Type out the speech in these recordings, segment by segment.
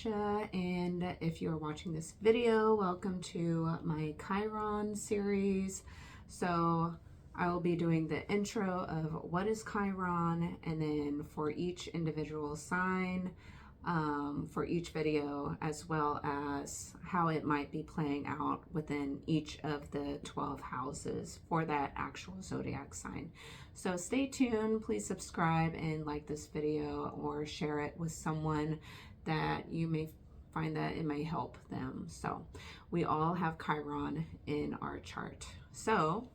Natasha, and if you're watching this video, welcome to my Chiron series. So I will be doing the intro of what is Chiron, and then for each individual sign for each video, as well as how it might be playing out within each of the 12 houses for that actual zodiac sign. So stay tuned, please subscribe and like this video or share it with someone that you may find that it may help them. So we all have Chiron in our chart. So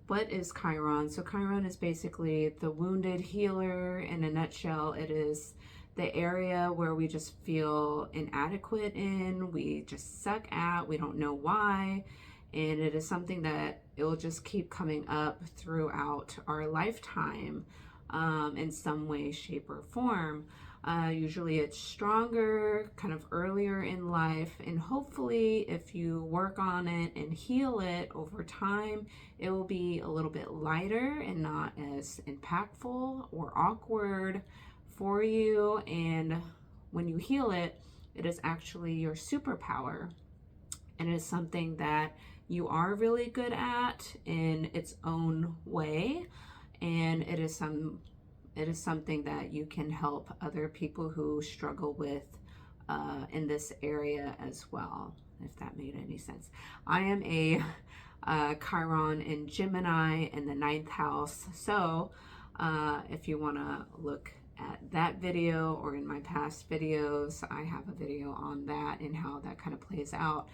what is Chiron? So Chiron is basically the wounded healer. In a nutshell, it is the area where we just feel inadequate in, we just suck at, we don't know why, and it is something that it will just keep coming up throughout our lifetime in some way, shape, or form. Usually it's stronger kind of earlier in life, and hopefully if you work on it and heal it over time, it will be a little bit lighter and not as impactful or awkward for you. And when you heal it, it is actually your superpower, and it is something that you are really good at in its own way, and it is something that you can help other people who struggle with in this area as well, if that made any sense. I am a Chiron in Gemini in the 9th house, so if you want to look at that video or in my past videos, I have a video on that and how that kind of plays out.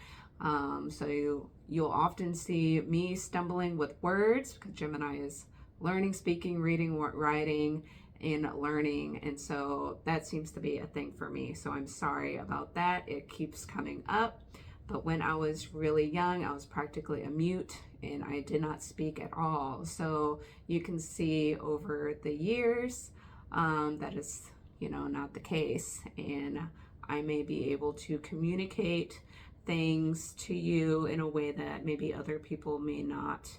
So you'll often see me stumbling with words, because Gemini is learning, speaking, reading, writing, and learning, and so that seems to be a thing for me. So I'm sorry about that. It keeps coming up. But when I was really young, I was practically a mute and I did not speak at all. So you can see over the years that is, not the case, and I may be able to communicate things to you in a way that maybe other people may not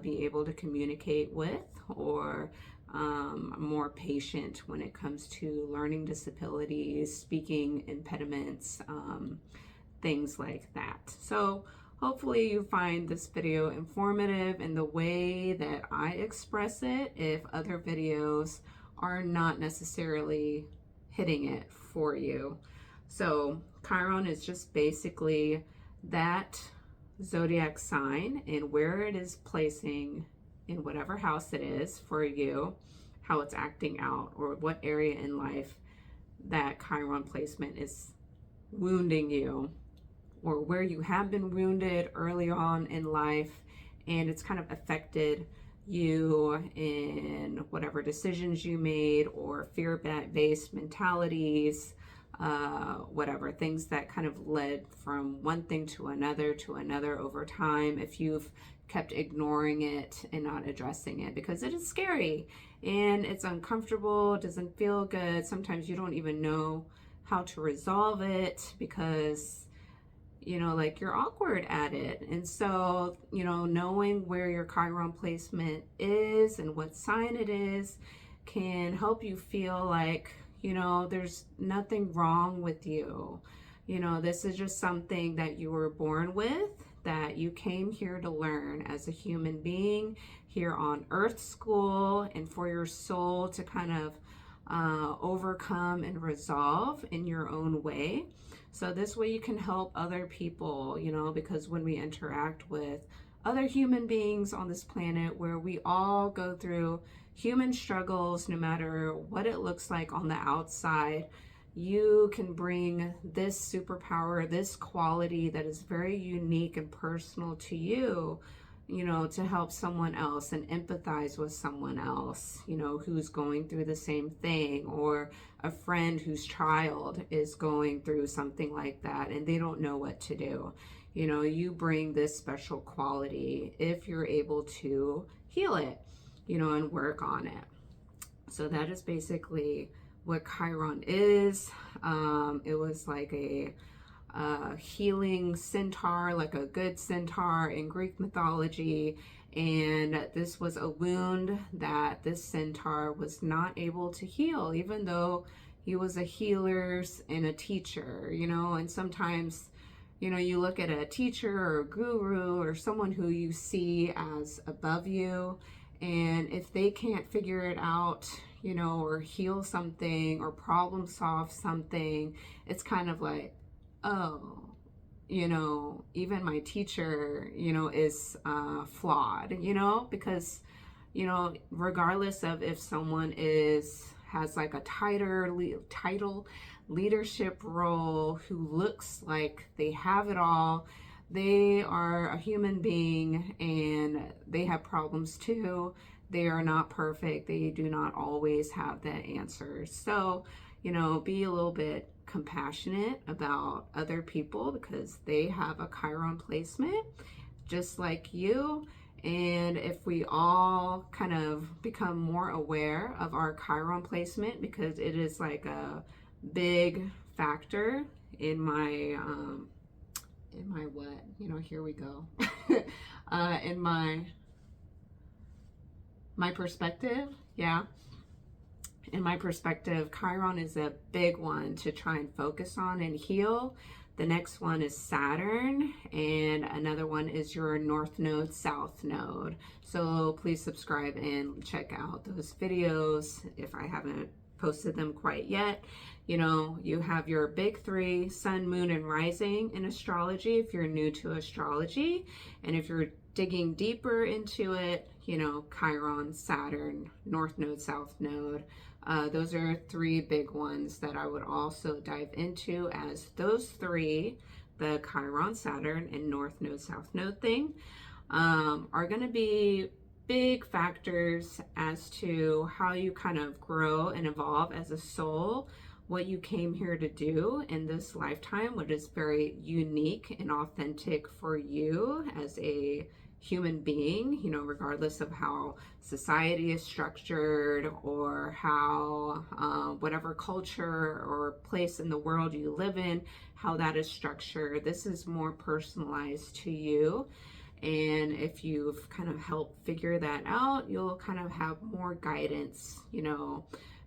be able to communicate with, or more patient when it comes to learning disabilities, speaking impediments, things like that. So hopefully you find this video informative in the way that I express it, if other videos are not necessarily hitting it for you. So Chiron is just basically that zodiac sign and where it is placing in whatever house it is for you, how it's acting out, or what area in life that Chiron placement is wounding you, or where you have been wounded early on in life and it's kind of affected you in whatever decisions you made, or fear-based mentalities, whatever, things that kind of led from one thing to another over time, if you've kept ignoring it and not addressing it, because it is scary and it's uncomfortable, it doesn't feel good. Sometimes you don't even know how to resolve it because like you're awkward at it. And so, knowing where your Chiron placement is and what sign it is can help you feel like, there's nothing wrong with you. This is just something that you were born with, that you came here to learn as a human being here on Earth School, and for your soul to kind of overcome and resolve in your own way. So this way you can help other people, because when we interact with other human beings on this planet, where we all go through human struggles, no matter what it looks like on the outside, you can bring this superpower, this quality that is very unique and personal to you, to help someone else and empathize with someone else, who's going through the same thing, or a friend whose child is going through something like that and they don't know what to do. You bring this special quality if you're able to heal it, and work on it. So that is basically what Chiron is. It was like a healing centaur, like a good centaur in Greek mythology, and this was a wound that this centaur was not able to heal, even though he was a healer and a teacher, you know, and sometimes, you know, you look at a teacher or a guru or someone who you see as above you, and if they can't figure it out, you know, or heal something or problem solve something, it's kind of like, oh, you know, even my teacher, you know, is flawed, you know, because, you know, regardless of if someone has like a title leadership role, who looks like they have it all, they are a human being and they have problems too. They are not perfect. They do not always have the answers. So, you know, be a little bit compassionate about other people because they have a Chiron placement just like you. And if we all kind of become more aware of our Chiron placement, because it is like a big factor in my what, you know, here we go, in my perspective, yeah. In my perspective, Chiron is a big one to try and focus on and heal. The next one is Saturn, and another one is your North Node, South Node. So please subscribe and check out those videos if I haven't posted them quite yet. You know, you have your big three, Sun, Moon, and Rising in astrology if you're new to astrology. And if you're digging deeper into it, you know, Chiron, Saturn, North Node, South Node. Those are three big ones that I would also dive into, as those three, the Chiron, Saturn, and North Node, South Node thing, are going to be big factors as to how you kind of grow and evolve as a soul, what you came here to do in this lifetime, what is very unique and authentic for you as a human being, you know, regardless of how society is structured or how whatever culture or place in the world you live in, how that is structured. This is more personalized to you. And if you've kind of helped figure that out, you'll kind of have more guidance, you know,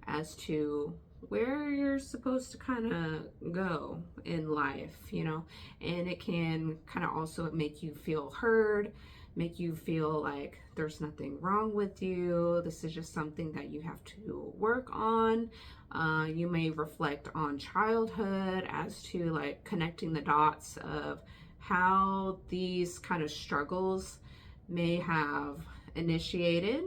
as to where you're supposed to kind of go in life, you know. And it can kind of also make you feel heard, make you feel like there's nothing wrong with you. This is just something that you have to work on. You may reflect on childhood as to like connecting the dots of how these kind of struggles may have initiated.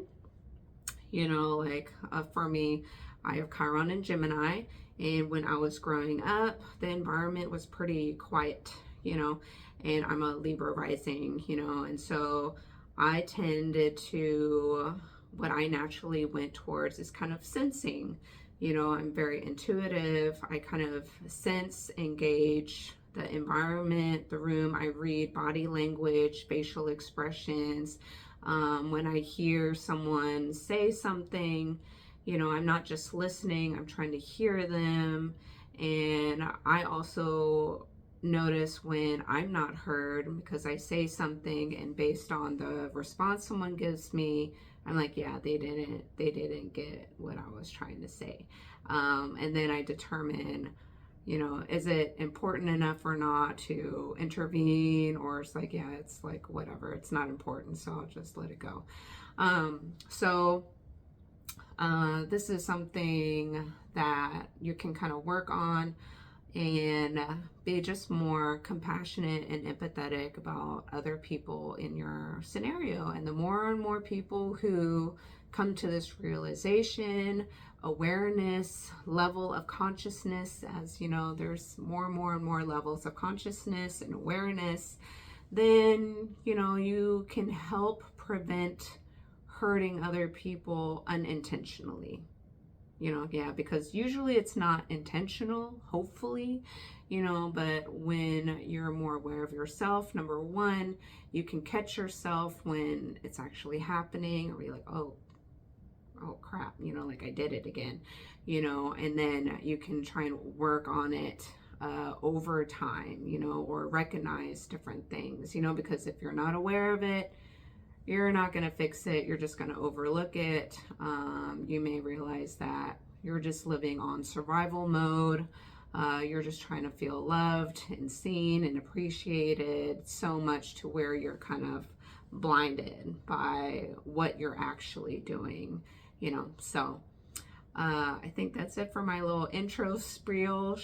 You know, like for me, I have Chiron and Gemini, and when I was growing up, the environment was pretty quiet, you know, and I'm a Libra rising, you know, and so I tended to, what I naturally went towards is kind of sensing, you know, I'm very intuitive. I kind of sense, engage the environment, the room. I read body language, facial expressions. When I hear someone say something, you know, I'm not just listening, I'm trying to hear them. And I also notice when I'm not heard because I say something, and based on the response someone gives me, I'm like, yeah, they didn't get what I was trying to say. And then I determine, you know, is it important enough or not to intervene, or it's like, yeah, it's like whatever, it's not important, so I'll just let it go. This is something that you can kind of work on and be just more compassionate and empathetic about other people in your scenario. And the more and more people who come to this realization, awareness, level of consciousness, as you know, there's more and more and more levels of consciousness and awareness, then, you know, you can help prevent hurting other people unintentionally. You know, yeah, because usually it's not intentional, hopefully, you know, but when you're more aware of yourself, number one, you can catch yourself when it's actually happening, or you're like, oh crap, you know, like I did it again, you know, and then you can try and work on it over time, you know, or recognize different things, you know, because if you're not aware of it, you're not going to fix it. You're just going to overlook it. You may realize that, you're just living on survival mode. You're just trying to feel loved and seen and appreciated so much to where you're kind of blinded by what you're actually doing, you know. So I think that's it for my little intro spiel,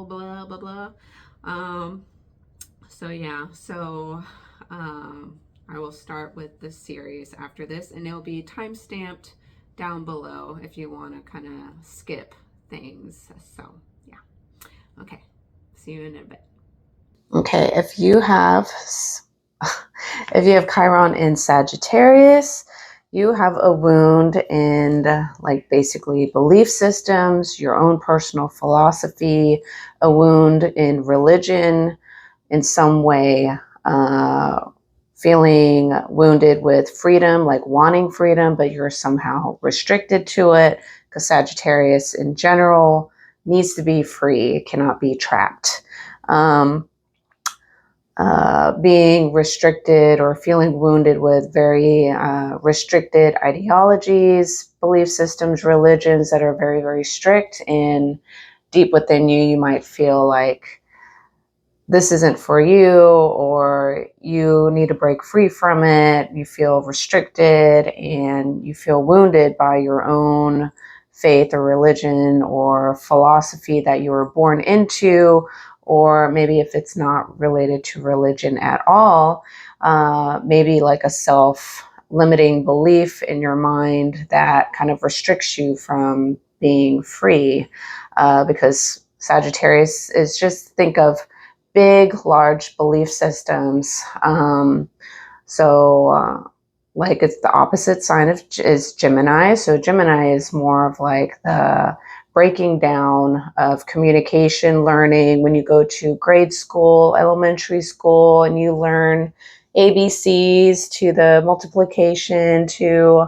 blah, blah, blah. So yeah, so I will start with the series after this, and it'll be time stamped down below if you want to kind of skip things. So yeah, okay, see you in a bit. Okay, if you have Chiron in Sagittarius, you have a wound in like basically belief systems, your own personal philosophy, a wound in religion in some way, feeling wounded with freedom, like wanting freedom, but you're somehow restricted to it, because Sagittarius in general needs to be free, cannot be trapped. Being restricted or feeling wounded with very restricted ideologies, belief systems, religions that are very, very strict, and deep within you, you might feel like this isn't for you, or you need to break free from it. You feel restricted and you feel wounded by your own faith or religion or philosophy that you were born into, or maybe if it's not related to religion at all, maybe like a self-limiting belief in your mind that kind of restricts you from being free, because Sagittarius is just, think of big, large belief systems. Like it's the opposite sign of is Gemini. So Gemini is more of like the breaking down of communication, learning. When you go to grade school, elementary school, and you learn ABCs to the multiplication to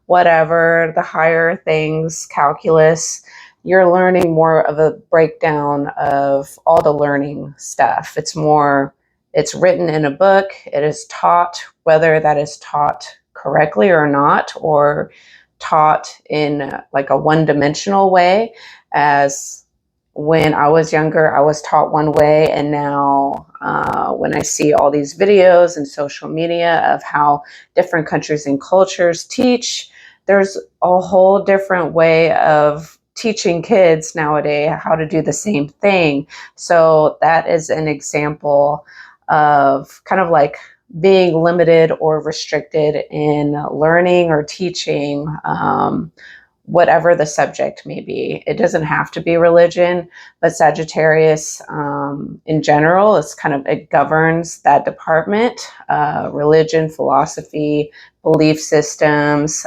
whatever, the higher things, calculus, you're learning more of a breakdown of all the learning stuff. It's written in a book. It is taught, whether that is taught correctly or not, or taught in like a one-dimensional way. As when I was younger, I was taught one way, and now when I see all these videos and social media of how different countries and cultures teach, there's a whole different way of teaching kids nowadays how to do the same thing. So that is an example of kind of like being limited or restricted in learning or teaching, whatever the subject may be. It doesn't have to be religion, but Sagittarius in general is kind of, it governs that department, religion, philosophy, belief systems,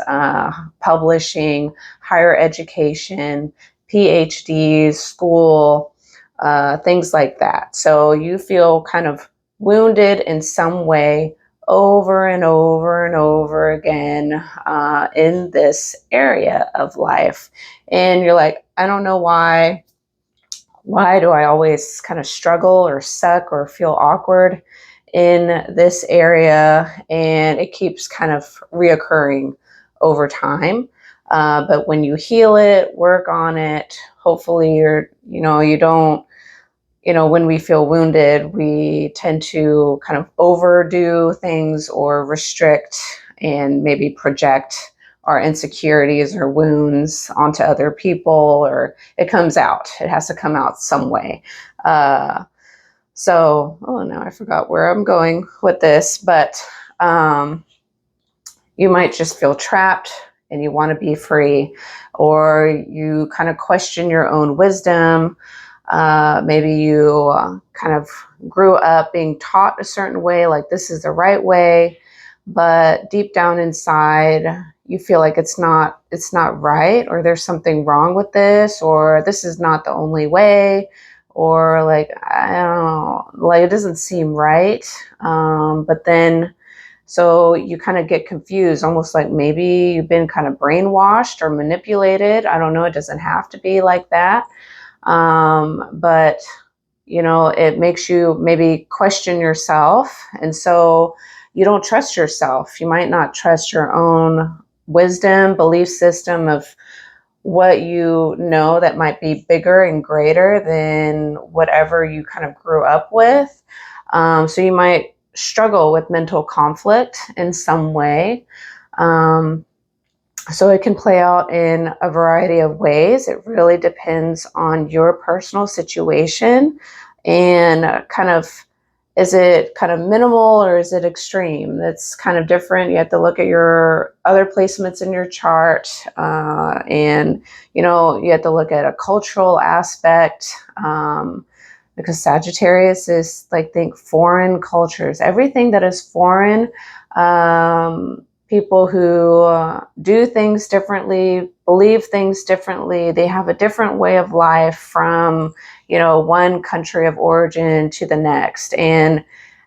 publishing, higher education, PhDs, school, things like that. So you feel kind of wounded in some way over and over and over again in this area of life. And you're like, I don't know why. Why do I always kind of struggle or suck or feel awkward in this area? And it keeps kind of reoccurring over time. But when you heal it, work on it, hopefully you don't, when we feel wounded, we tend to kind of overdo things or restrict and maybe project our insecurities or wounds onto other people, or it comes out. It has to come out some way. Now I forgot where I'm going with this, but you might just feel trapped and you want to be free, or you kind of question your own wisdom. Maybe you kind of grew up being taught a certain way, like this is the right way, but deep down inside, you feel like it's not right, or there's something wrong with this, or this is not the only way, or like, I don't know, like it doesn't seem right. But then, so you kind of get confused, almost like maybe you've been kind of brainwashed or manipulated. I don't know. It doesn't have to be like that. But it makes you maybe question yourself. And so you don't trust yourself. You might not trust your own wisdom, belief system of what you know that might be bigger and greater than whatever you kind of grew up with. So you might struggle with mental conflict in some way. So it can play out in a variety of ways. It really depends on your personal situation and kind of, is it kind of minimal or is it extreme? That's kind of different. You have to look at your other placements in your chart, and you have to look at a cultural aspect, because Sagittarius is, like, think foreign cultures, everything that is foreign. People who do things differently, believe things differently, they have a different way of life from, one country of origin to the next. And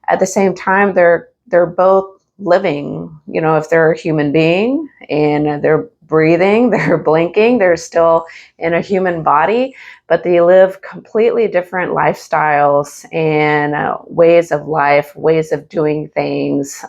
at the same time, they're both living, if they're a human being and they're breathing, they're blinking, they're still in a human body, but they live completely different lifestyles and ways of life, ways of doing things.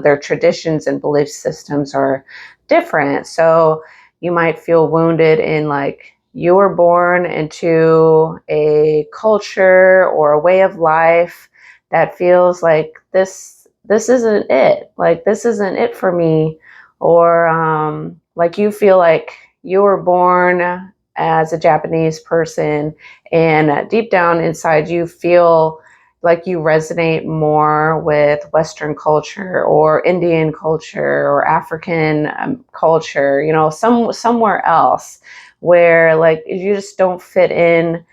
Their traditions and belief systems are different. So you might feel wounded in, like, you were born into a culture or a way of life that feels like this isn't it. Like, this isn't it for me. Or like, you feel like you were born as a Japanese person, and deep down inside you feel like you resonate more with Western culture or Indian culture or African culture, somewhere else, where, like, you just don't fit in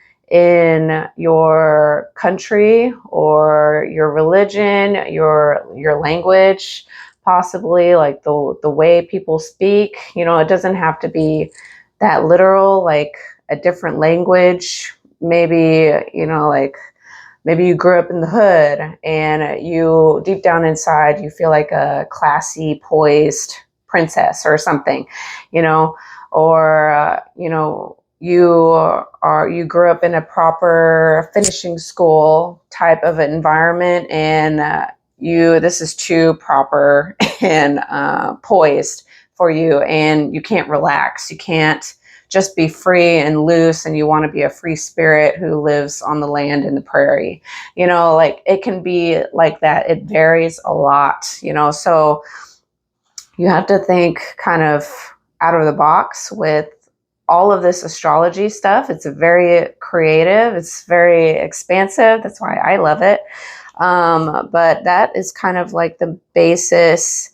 your country or your religion, your language, possibly, like the way people speak. It doesn't have to be that literal, like a different language. Maybe, like, maybe you grew up in the hood and you, deep down inside, you feel like a classy, poised princess or something, or you grew up in a proper finishing school type of environment, and this is too proper and poised for you, and you can't relax. You can't just be free and loose, and you want to be a free spirit who lives on the land in the prairie. Like, it can be like that. It varies a lot, so you have to think kind of out of the box with all of this astrology stuff. It's very creative. It's very expansive. That's why I love it. But that is kind of like the basis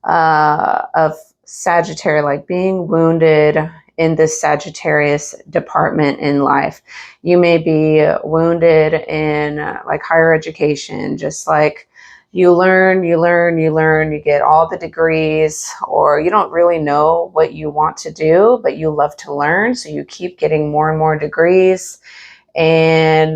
of Sagittarius, like being wounded in this Sagittarius department in life. You may be wounded in like higher education, just like you learn, you get all the degrees, or you don't really know what you want to do, but you love to learn. So you keep getting more and more degrees, and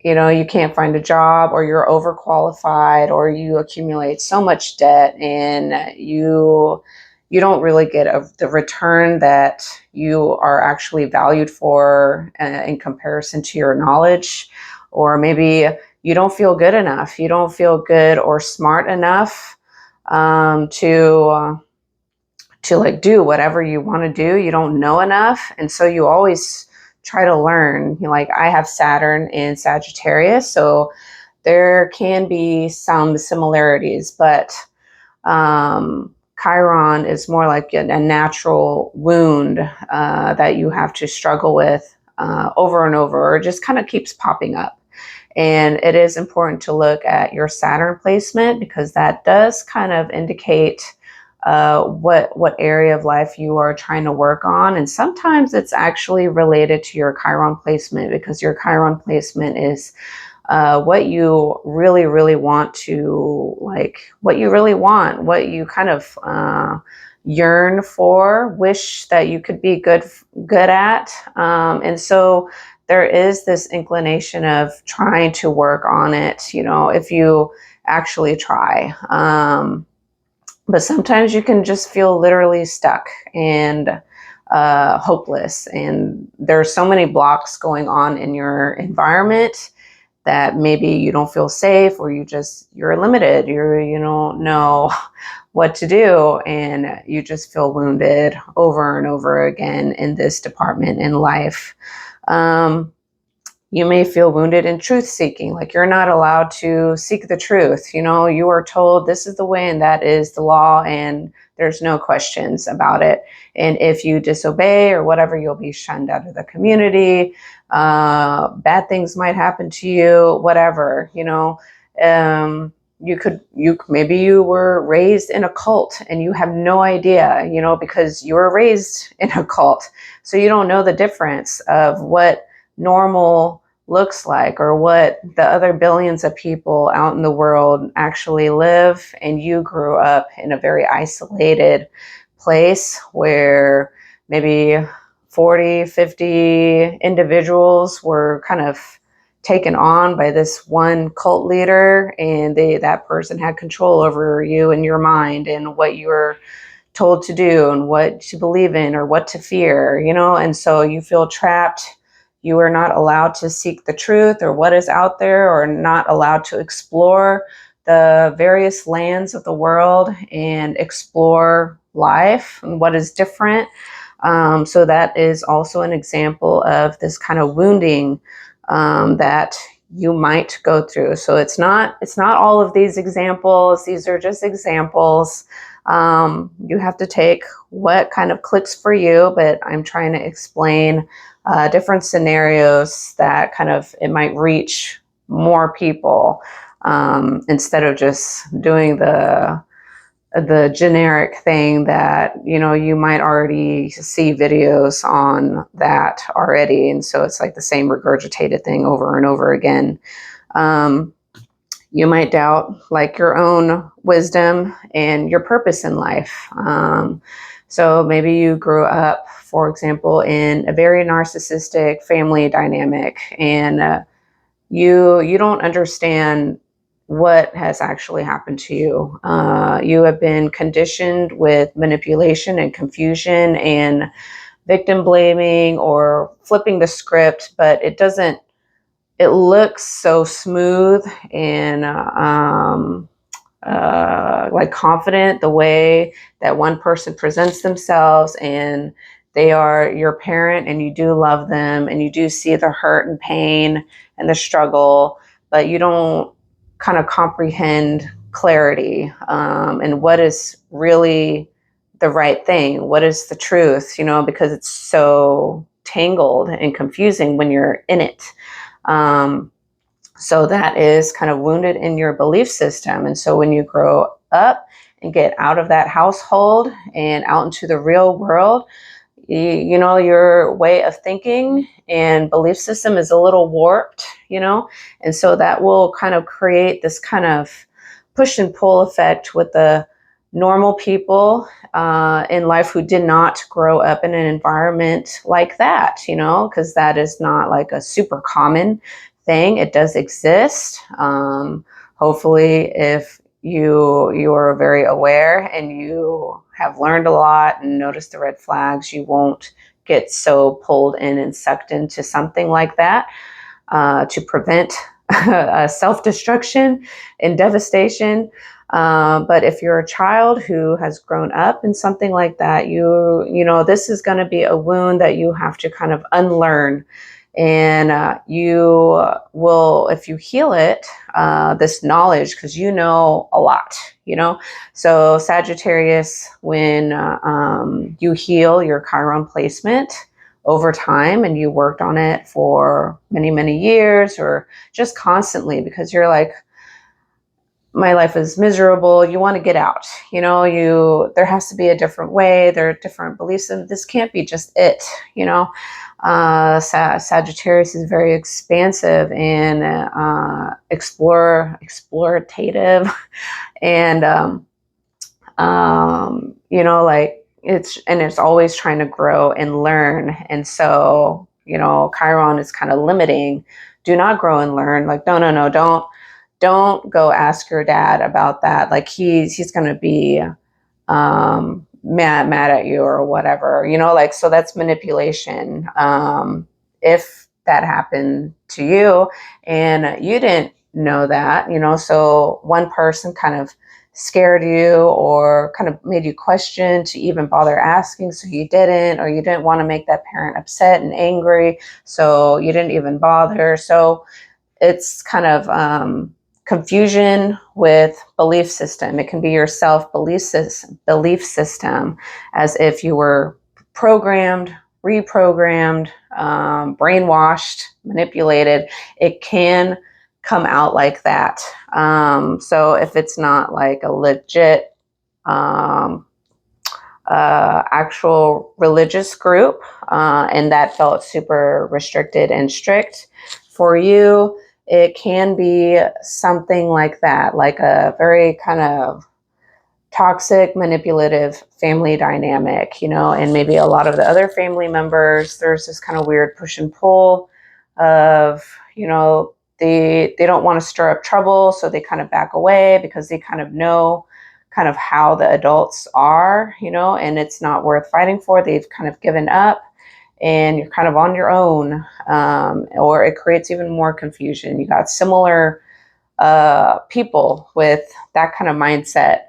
you can't find a job, or you're overqualified, or you accumulate so much debt, and you don't really get the return that you are actually valued for in comparison to your knowledge. Or maybe you don't feel good enough. You don't feel good or smart enough to like do whatever you want to do. You don't know enough, and so you always try to learn. Like, I have Saturn in Sagittarius, so there can be some similarities, but Chiron is more like a natural wound that you have to struggle with over and over, or just kind of keeps popping up. And it is important to look at your Saturn placement, because that does kind of indicate what area of life you are trying to work on. And sometimes it's actually related to your Chiron placement, because your Chiron placement is what you really, really want to, like, what you really want, what you kind of yearn for, wish that you could be good at. And so there is this inclination of trying to work on it, if you actually try. But sometimes you can just feel literally stuck and hopeless. And there are so many blocks going on in your environment that maybe you don't feel safe, or you're limited, you don't know what to do, and you just feel wounded over and over again in this department in life. You may feel wounded in truth seeking, like you're not allowed to seek the truth. You are told this is the way and that is the law, and there's no questions about it. And if you disobey or whatever, you'll be shunned out of the community. Bad things might happen to you, whatever. Maybe you were raised in a cult and you have no idea, because you were raised in a cult. So you don't know the difference of what normal looks like, or what the other billions of people out in the world actually live. And you grew up in a very isolated place where maybe 40, 50 individuals were kind of taken on by this one cult leader, and that person had control over you and your mind and what you were told to do and what to believe in or what to fear, and so you feel trapped. You are not allowed to seek the truth or what is out there, or not allowed to explore the various lands of the world and explore life and what is different. So that is also an example of this kind of wounding that you might go through. So it's not all of these examples. These are just examples. You have to take what kind of clicks for you, but I'm trying to explain different scenarios that kind of, it might reach more people, instead of just doing the generic thing that, you might already see videos on that already. And so it's like the same regurgitated thing over and over again. You might doubt like your own wisdom and your purpose in life. So maybe you grew up, for example, in a very narcissistic family dynamic, and you don't understand what has actually happened to you. You have been conditioned with manipulation and confusion and victim blaming or flipping the script, but it looks so smooth and like confident, the way that one person presents themselves, and they are your parent and you do love them and you do see the hurt and pain and the struggle, but you don't kind of comprehend clarity, and what is really the right thing, what is the truth, because it's so tangled and confusing when you're in it. So that is kind of wounded in your belief system. And so when you grow up and get out of that household and out into the real world, your way of thinking and belief system is a little warped, and so that will kind of create this kind of push and pull effect with the normal people in life who did not grow up in an environment like that, because that is not like a super common thing. It does exist. Hopefully, if you are very aware and you have learned a lot and noticed the red flags, you won't get so pulled in and sucked into something like that, to prevent self-destruction and devastation. But if you're a child who has grown up in something like that, this is going to be a wound that you have to kind of unlearn. And you will, if you heal it, this knowledge, because you know a lot, So Sagittarius, when you heal your Chiron placement over time and you worked on it for many, many years, or just constantly, because you're like, my life is miserable, you want to get out, there has to be a different way, there are different beliefs, and this can't be just it, Sagittarius is very expansive and explorative, and like it's always trying to grow and learn. And so Chiron is kind of limiting. Do not grow and learn. Like no, don't go ask your dad about that. Like he's going to be mad at you or whatever, like, so that's manipulation. If that happened to you and you didn't know that, you know, so one person kind of scared you or kind of made you question to even bother asking, so you didn't, or you didn't want to make that parent upset and angry, so you didn't even bother. So it's kind of confusion with belief system. It can be your self belief system, as if you were programmed, reprogrammed, brainwashed, manipulated. It can come out like that. So if it's not like a legit actual religious group, and that felt super restricted and strict for you, it can be something like that, like a very kind of toxic, manipulative family dynamic, you know, and maybe a lot of the other family members, there's this kind of weird push and pull of, you know, they don't want to stir up trouble, so they kind of back away because they kind of know kind of how the adults are, you know, and it's not worth fighting for. They've kind of given up and you're kind of on your own, or it creates even more confusion. You got similar people with that kind of mindset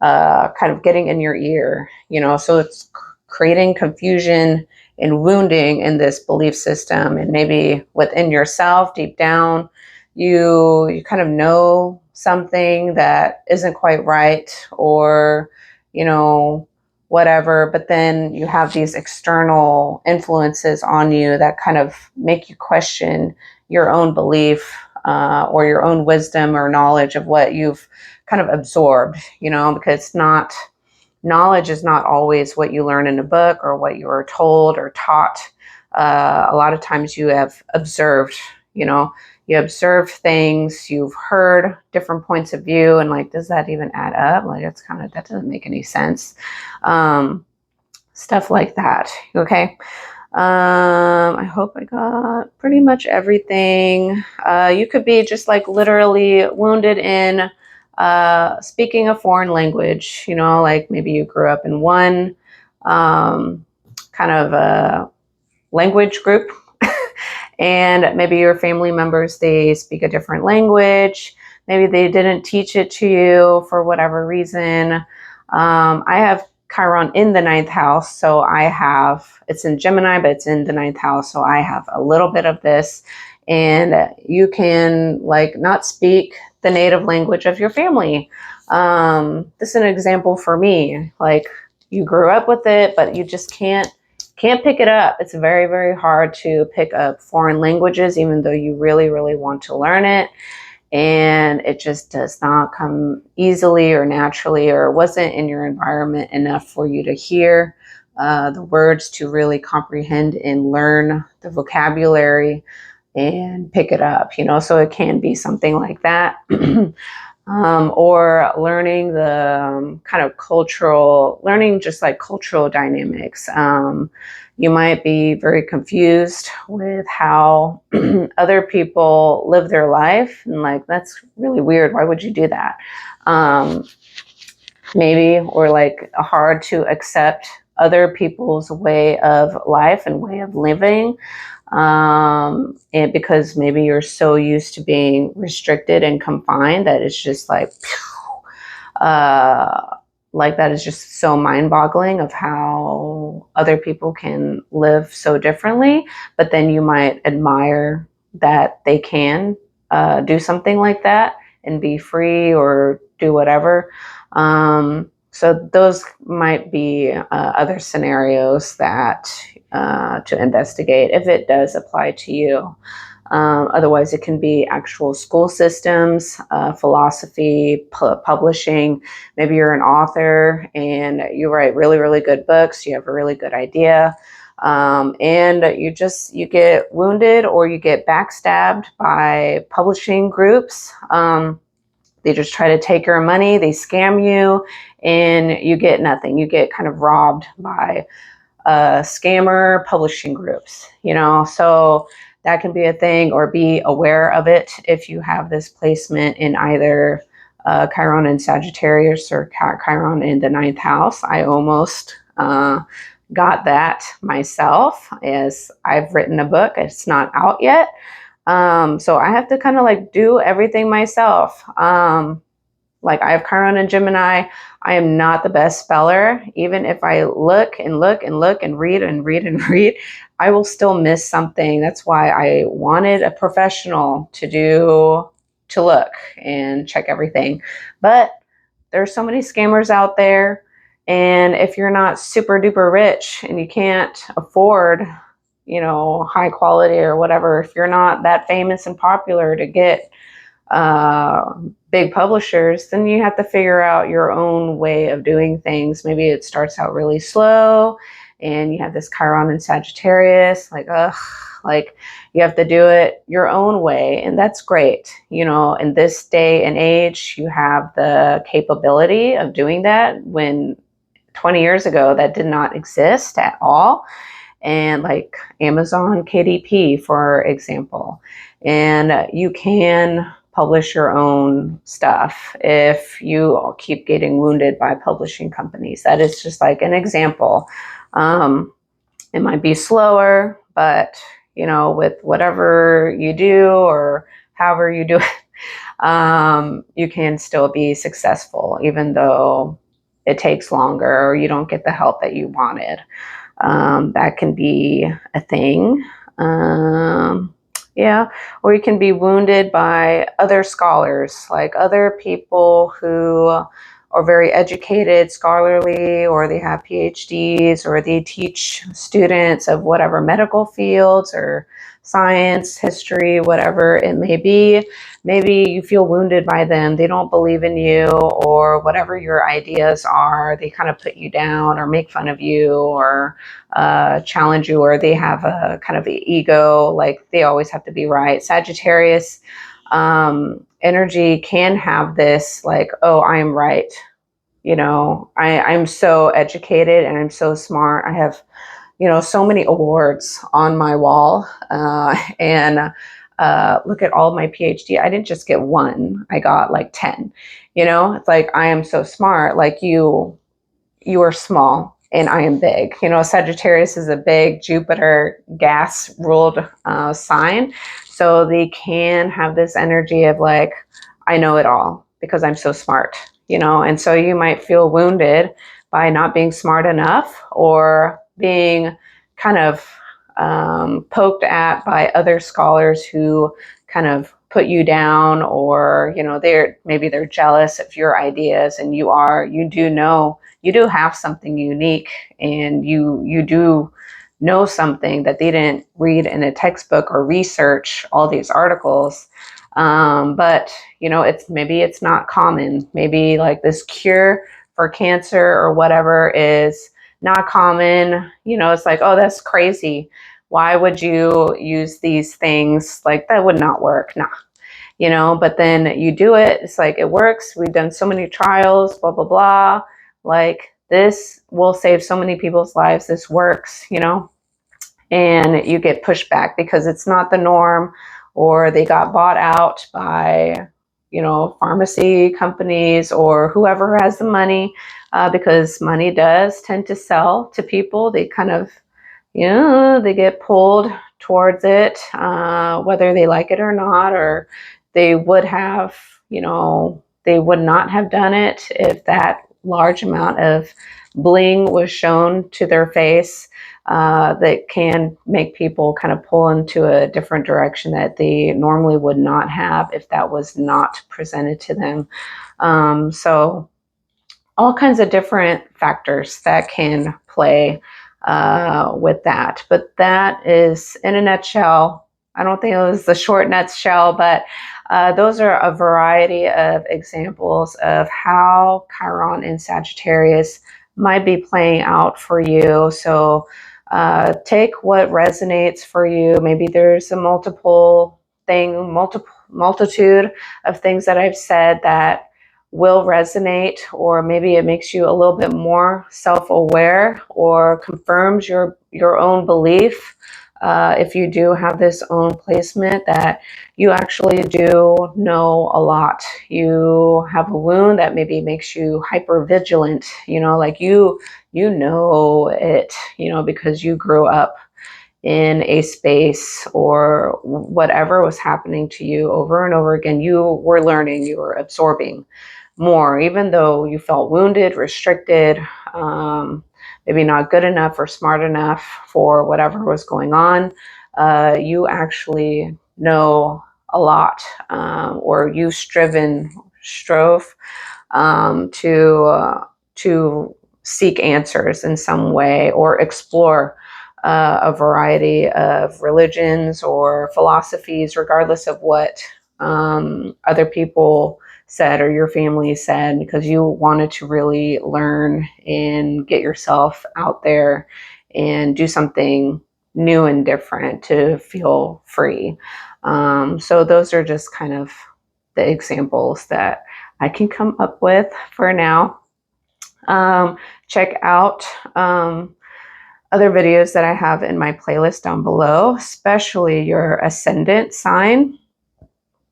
kind of getting in your ear, you know, so it's creating confusion and wounding in this belief system. And maybe within yourself, deep down, you kind of know something that isn't quite right, or, you know, whatever, but then you have these external influences on you that kind of make you question your own belief, or your own wisdom or knowledge of what you've kind of absorbed, you know, because knowledge is not always what you learn in a book or what you were told or taught. A lot of times you have observed, you know, you observe things, you've heard different points of view, and like, does that even add up? Like, it's kind of, that doesn't make any sense. Stuff like that. Okay. I hope I got pretty much everything. You could be just like literally wounded in speaking a foreign language, you know, like maybe you grew up in one kind of a language group and maybe your family members, they speak a different language. Maybe they didn't teach it to you for whatever reason. I have Chiron in the ninth house, so I have, it's in Gemini, but it's in the ninth house, so I have a little bit of this. And you can like not speak the native language of your family. This is an example for me. Like, you grew up with it, but you just can't pick it up. It's very, very hard to pick up foreign languages, even though you really, really want to learn it. And it just does not come easily or naturally, or wasn't in your environment enough for you to hear the words to really comprehend and learn the vocabulary and pick it up, you know, so it can be something like that. Or learning the kind of learning just like cultural dynamics. You might be very confused with how other people live their life, and like, that's really weird. Why would you do that? Maybe, or like hard to accept other people's way of life and way of living. And because maybe you're so used to being restricted and confined that it's just like that is just so mind-boggling of how other people can live so differently. But then you might admire that they can do something like that and be free or do whatever. So those might be other scenarios that to investigate if it does apply to you. Otherwise, it can be actual school systems, philosophy, publishing. Maybe you're an author and you write really, really good books. You have a really good idea. And you get wounded or you get backstabbed by publishing groups. They just try to take your money, they scam you, and you get nothing. You get kind of robbed by scammer publishing groups, you know, so that can be a thing, or be aware of it if you have this placement in either Chiron in Saggitarius or Chiron in the ninth house. I almost got that myself, as I've written a book. It's not out yet. So I have to kind of like do everything myself. Like I have Chiron and Gemini. I am not the best speller. Even if I look and look and look and read and read and read, I will still miss something. That's why I wanted a professional to look and check everything. But there's so many scammers out there. And if you're not super duper rich and you can't afford, high quality or whatever, if you're not that famous and popular to get big publishers, then you have to figure out your own way of doing things. Maybe it starts out really slow and you have this Chiron and Sagittarius, like you have to do it your own way. And that's great. In this day and age, you have the capability of doing that, when 20 years ago, that did not exist at all. And like Amazon KDP, for example, and you can publish your own stuff if you keep getting wounded by publishing companies. That is just like an example. It might be slower, but with whatever you do or however you do it, you can still be successful, even though it takes longer or you don't get the help that you wanted. That can be a thing. Yeah, or you can be wounded by other scholars, like other people who are very educated, scholarly, or they have PhDs, or they teach students of whatever medical fields or science, history, whatever it may be. Maybe you feel wounded by them. They don't believe in you, or whatever your ideas are. They kind of put you down or make fun of you or challenge you, or they have a kind of an ego, like they always have to be right. Sagittarius energy can have this like, oh, I am right. I'm so educated and I'm so smart. I have so many awards on my wall, and look at all my PhD. I didn't just get one, I got like 10. It's like, I am so smart. Like you are small and I am big. Sagittarius is a big Jupiter gas ruled sign. So they can have this energy of like, I know it all because I'm so smart, and so you might feel wounded by not being smart enough, or being kind of poked at by other scholars who kind of put you down, or they're jealous of your ideas, and you do have something unique, and you do know something that they didn't read in a textbook or research all these articles. But it's not common. Maybe like this cure for cancer or whatever is not common. It's like, oh, that's crazy. Why would you use these things? Like, that would not work. Nah. But then you do it. It's like, it works. We've done so many trials, blah, blah, blah. Like, this will save so many people's lives. This works, and you get pushed back because it's not the norm, or they got bought out by, pharmacy companies or whoever has the money, because money does tend to sell to people. They kind of, they get pulled towards it, whether they like it or not, or they would have, they would not have done it if that large amount of bling was shown to their face. That can make people kind of pull into a different direction that they normally would not have if that was not presented to them. So all kinds of different factors that can play with that. But that is, in a nutshell, I don't think it was the short nutshell, but those are a variety of examples of how Chiron and Sagittarius might be playing out for you. So take what resonates for you. Maybe there's a multitude of things that I've said that will resonate, or maybe it makes you a little bit more self-aware, or confirms your own belief if you do have this own placement, that you actually do know a lot. You have a wound that maybe makes you hyper vigilant, you know, like you know it, you know, because you grew up in a space or whatever was happening to you over and over again. You were learning, you were absorbing more, even though you felt wounded, restricted, maybe not good enough or smart enough for whatever was going on. You actually know a lot, or you strove to seek answers in some way or explore a variety of religions or philosophies, regardless of what other people said or your family said, because you wanted to really learn and get yourself out there and do something new and different to feel free. So those are just kind of the examples that I can come up with for now. Check out other videos that I have in my playlist down below, especially your ascendant sign.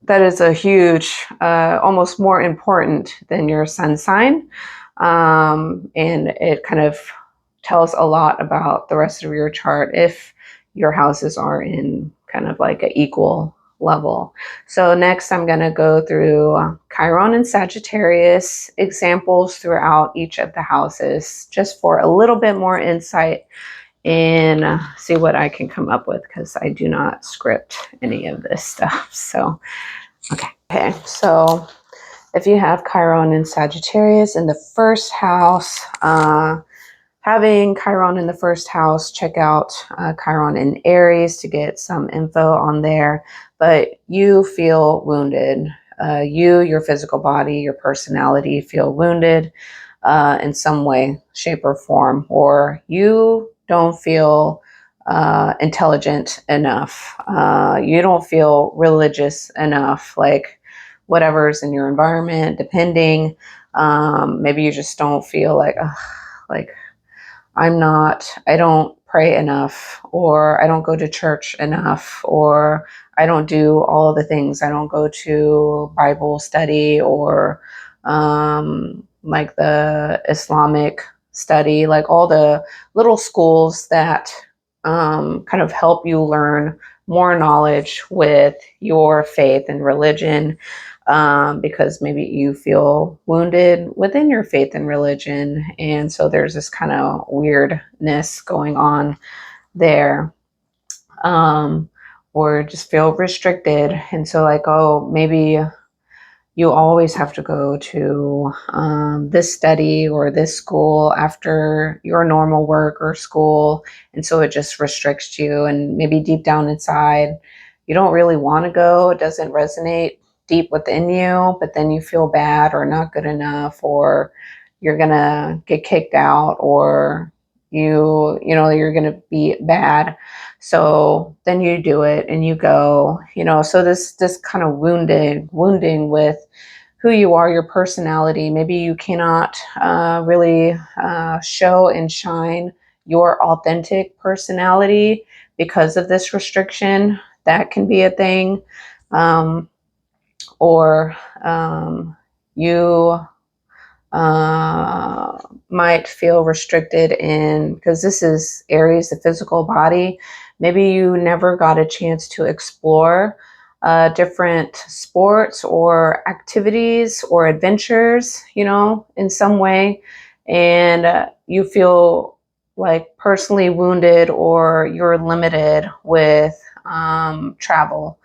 That is a huge, almost more important than your sun sign. And it kind of tells a lot about the rest of your chart if your houses are in kind of like an equal level. So next I'm going to go through Chiron and Sagittarius examples throughout each of the houses, just for a little bit more insight and see what I can come up with, because I do not script any of this stuff. So okay, so if you have Chiron and Sagittarius in the first house, having Chiron in the first house, check out Chiron in Aries to get some info on there. But you feel wounded. Your physical body, your personality feel wounded in some way, shape, or form, or you don't feel intelligent enough. You don't feel religious enough, like whatever's in your environment, depending. Maybe you just don't feel like I don't pray enough, or I don't go to church enough, or I don't do all of the things. I don't go to Bible study or like the Islamic study, like all the little schools that kind of help you learn more knowledge with your faith and religion. Because maybe you feel wounded within your faith and religion. And so there's this kind of weirdness going on there, or just feel restricted. And so like, oh, maybe you always have to go to this study or this school after your normal work or school. And so it just restricts you. And maybe deep down inside, you don't really want to go. It doesn't resonate deep within you, but then you feel bad or not good enough, or you're going to get kicked out, or you're going to be bad. So then you do it and you go, so this kind of wounding with who you are, your personality. Maybe you cannot really show and shine your authentic personality because of this restriction. That can be a thing. Or you might feel restricted because this is Aries, the physical body. Maybe you never got a chance to explore different sports or activities or adventures, in some way. And you feel like personally wounded, or you're limited with travel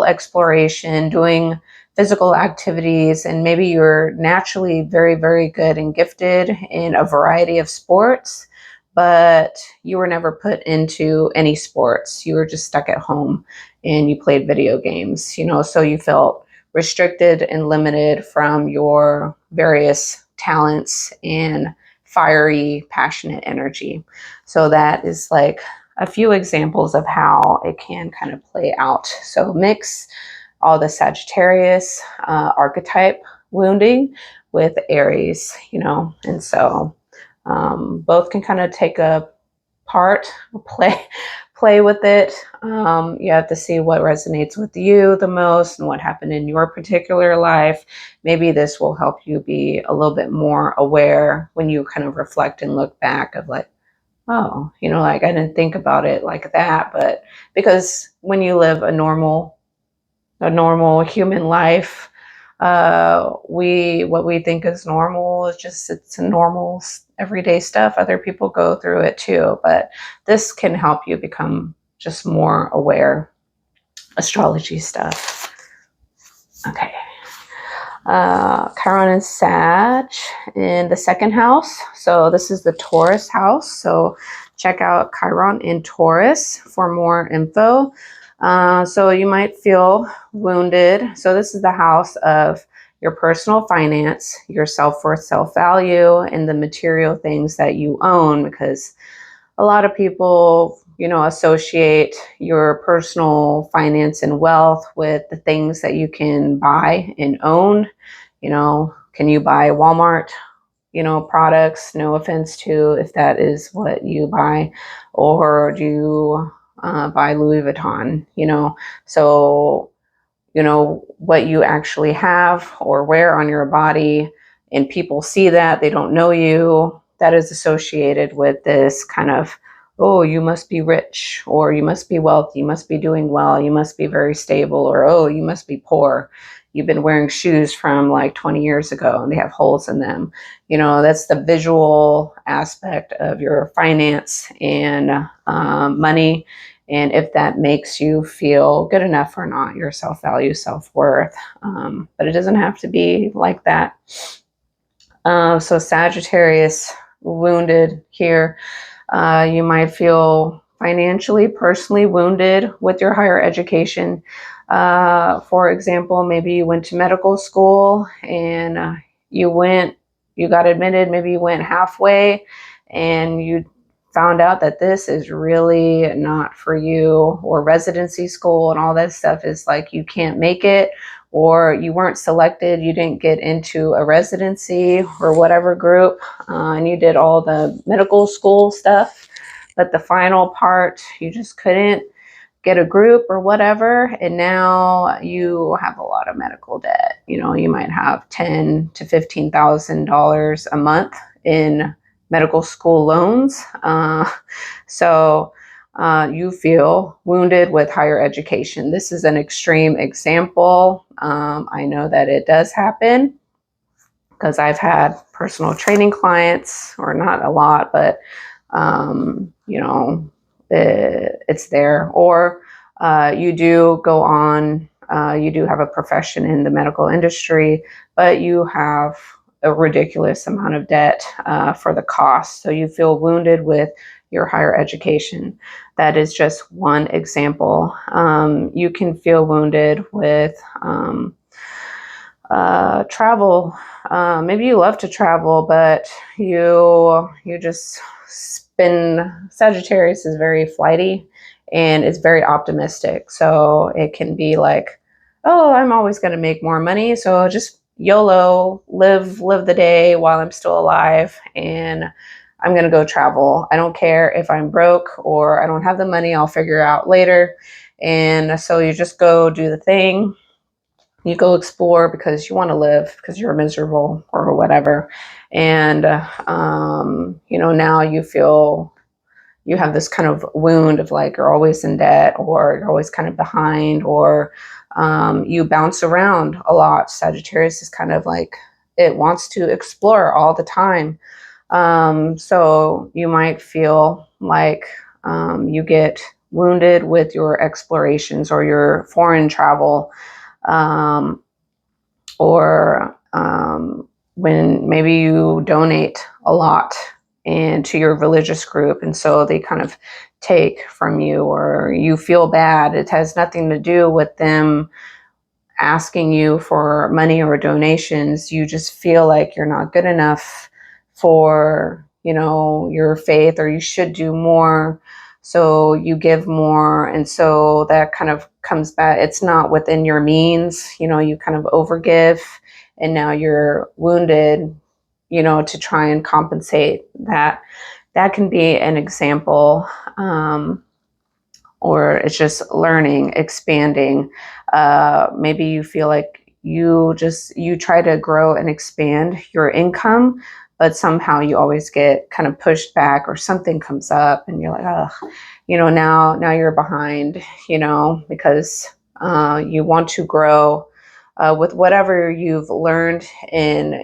exploration, doing physical activities, and maybe you're naturally very, very good and gifted in a variety of sports, but you were never put into any sports. You were just stuck at home and you played video games, so you felt restricted and limited from your various talents and fiery, passionate energy. So that is like a few examples of how it can kind of play out. So mix all the Sagittarius archetype wounding with Aries, and so both can kind of take a part, play with it. You have to see what resonates with you the most and what happened in your particular life. Maybe this will help you be a little bit more aware when you kind of reflect and look back of like, oh, you know, like I didn't think about it like that. But because when you live a normal human life, what we think is normal is just, it's a normal everyday stuff. Other people go through it too, but this can help you become just more aware. Astrology stuff. Okay. Chiron is Sag in the second house. So this is the Taurus house. So check out Chiron in Taurus for more info. So you might feel wounded. So this is the house of your personal finance, your self-worth, self-value, and the material things that you own, because a lot of people, you know, associate your personal finance and wealth with the things that you can buy and own. You know, can you buy Walmart, you know, products? No offense to if that is what you buy, or do you buy Louis Vuitton, you know? So, you know, what you actually have or wear on your body, and people see that, they don't know you, that is associated with this kind of, oh, you must be rich, or you must be wealthy, you must be doing well, you must be very stable, or oh, you must be poor. You've been wearing shoes from like 20 years ago and they have holes in them. You know, that's the visual aspect of your finance and money. And if that makes you feel good enough or not, your self-value, self-worth. But it doesn't have to be like that. So Sagittarius, wounded here. You might feel financially, personally wounded with your higher education. For example, maybe you went to medical school and you got admitted, maybe you went halfway and you found out that this is really not for you, or residency school and all that stuff is like, you can't make it, or you weren't selected, you didn't get into a residency or whatever group, and you did all the medical school stuff, but the final part, you just couldn't get a group or whatever, and now you have a lot of medical debt. You know, you might have $10,000 to $15,000 a month in medical school loans. So you feel wounded with higher education. This is an extreme example. I know that it does happen because I've had personal training clients, or not a lot, but you know, it's there. Or you do go on, you do have a profession in the medical industry, but you have a ridiculous amount of debt for the cost. So you feel wounded with your higher education. That is just one example. You can feel wounded with travel. Maybe you love to travel, but you just Sagittarius is very flighty and it's very optimistic. So it can be like, oh, I'm always going to make more money, so just YOLO, live the day while I'm still alive, and I'm going to go travel. I don't care if I'm broke or I don't have the money, I'll figure it out later. And so you just go do the thing. You go explore because you want to live, because you're miserable or whatever. And, you know, now you feel you have this kind of wound of like, you're always in debt, or you're always kind of behind, or you bounce around a lot. Sagittarius is kind of like, it wants to explore all the time. So you might feel like you get wounded with your explorations or your foreign travel, or when maybe you donate a lot and to your religious group, and so they kind of take from you, or you feel bad. It has nothing to do with them asking you for money or donations. You just feel like you're not good enough for, you know, your faith, or you should do more. So you give more, and so that kind of comes back. It's not within your means, you know, you kind of overgive, and now you're wounded, you know, to try and compensate that. that can be an example. Or it's just learning, expanding. Maybe you feel like you try to grow and expand your income, but somehow you always get kind of pushed back, or something comes up and you're like, oh, now you're behind, because you want to grow with whatever you've learned in,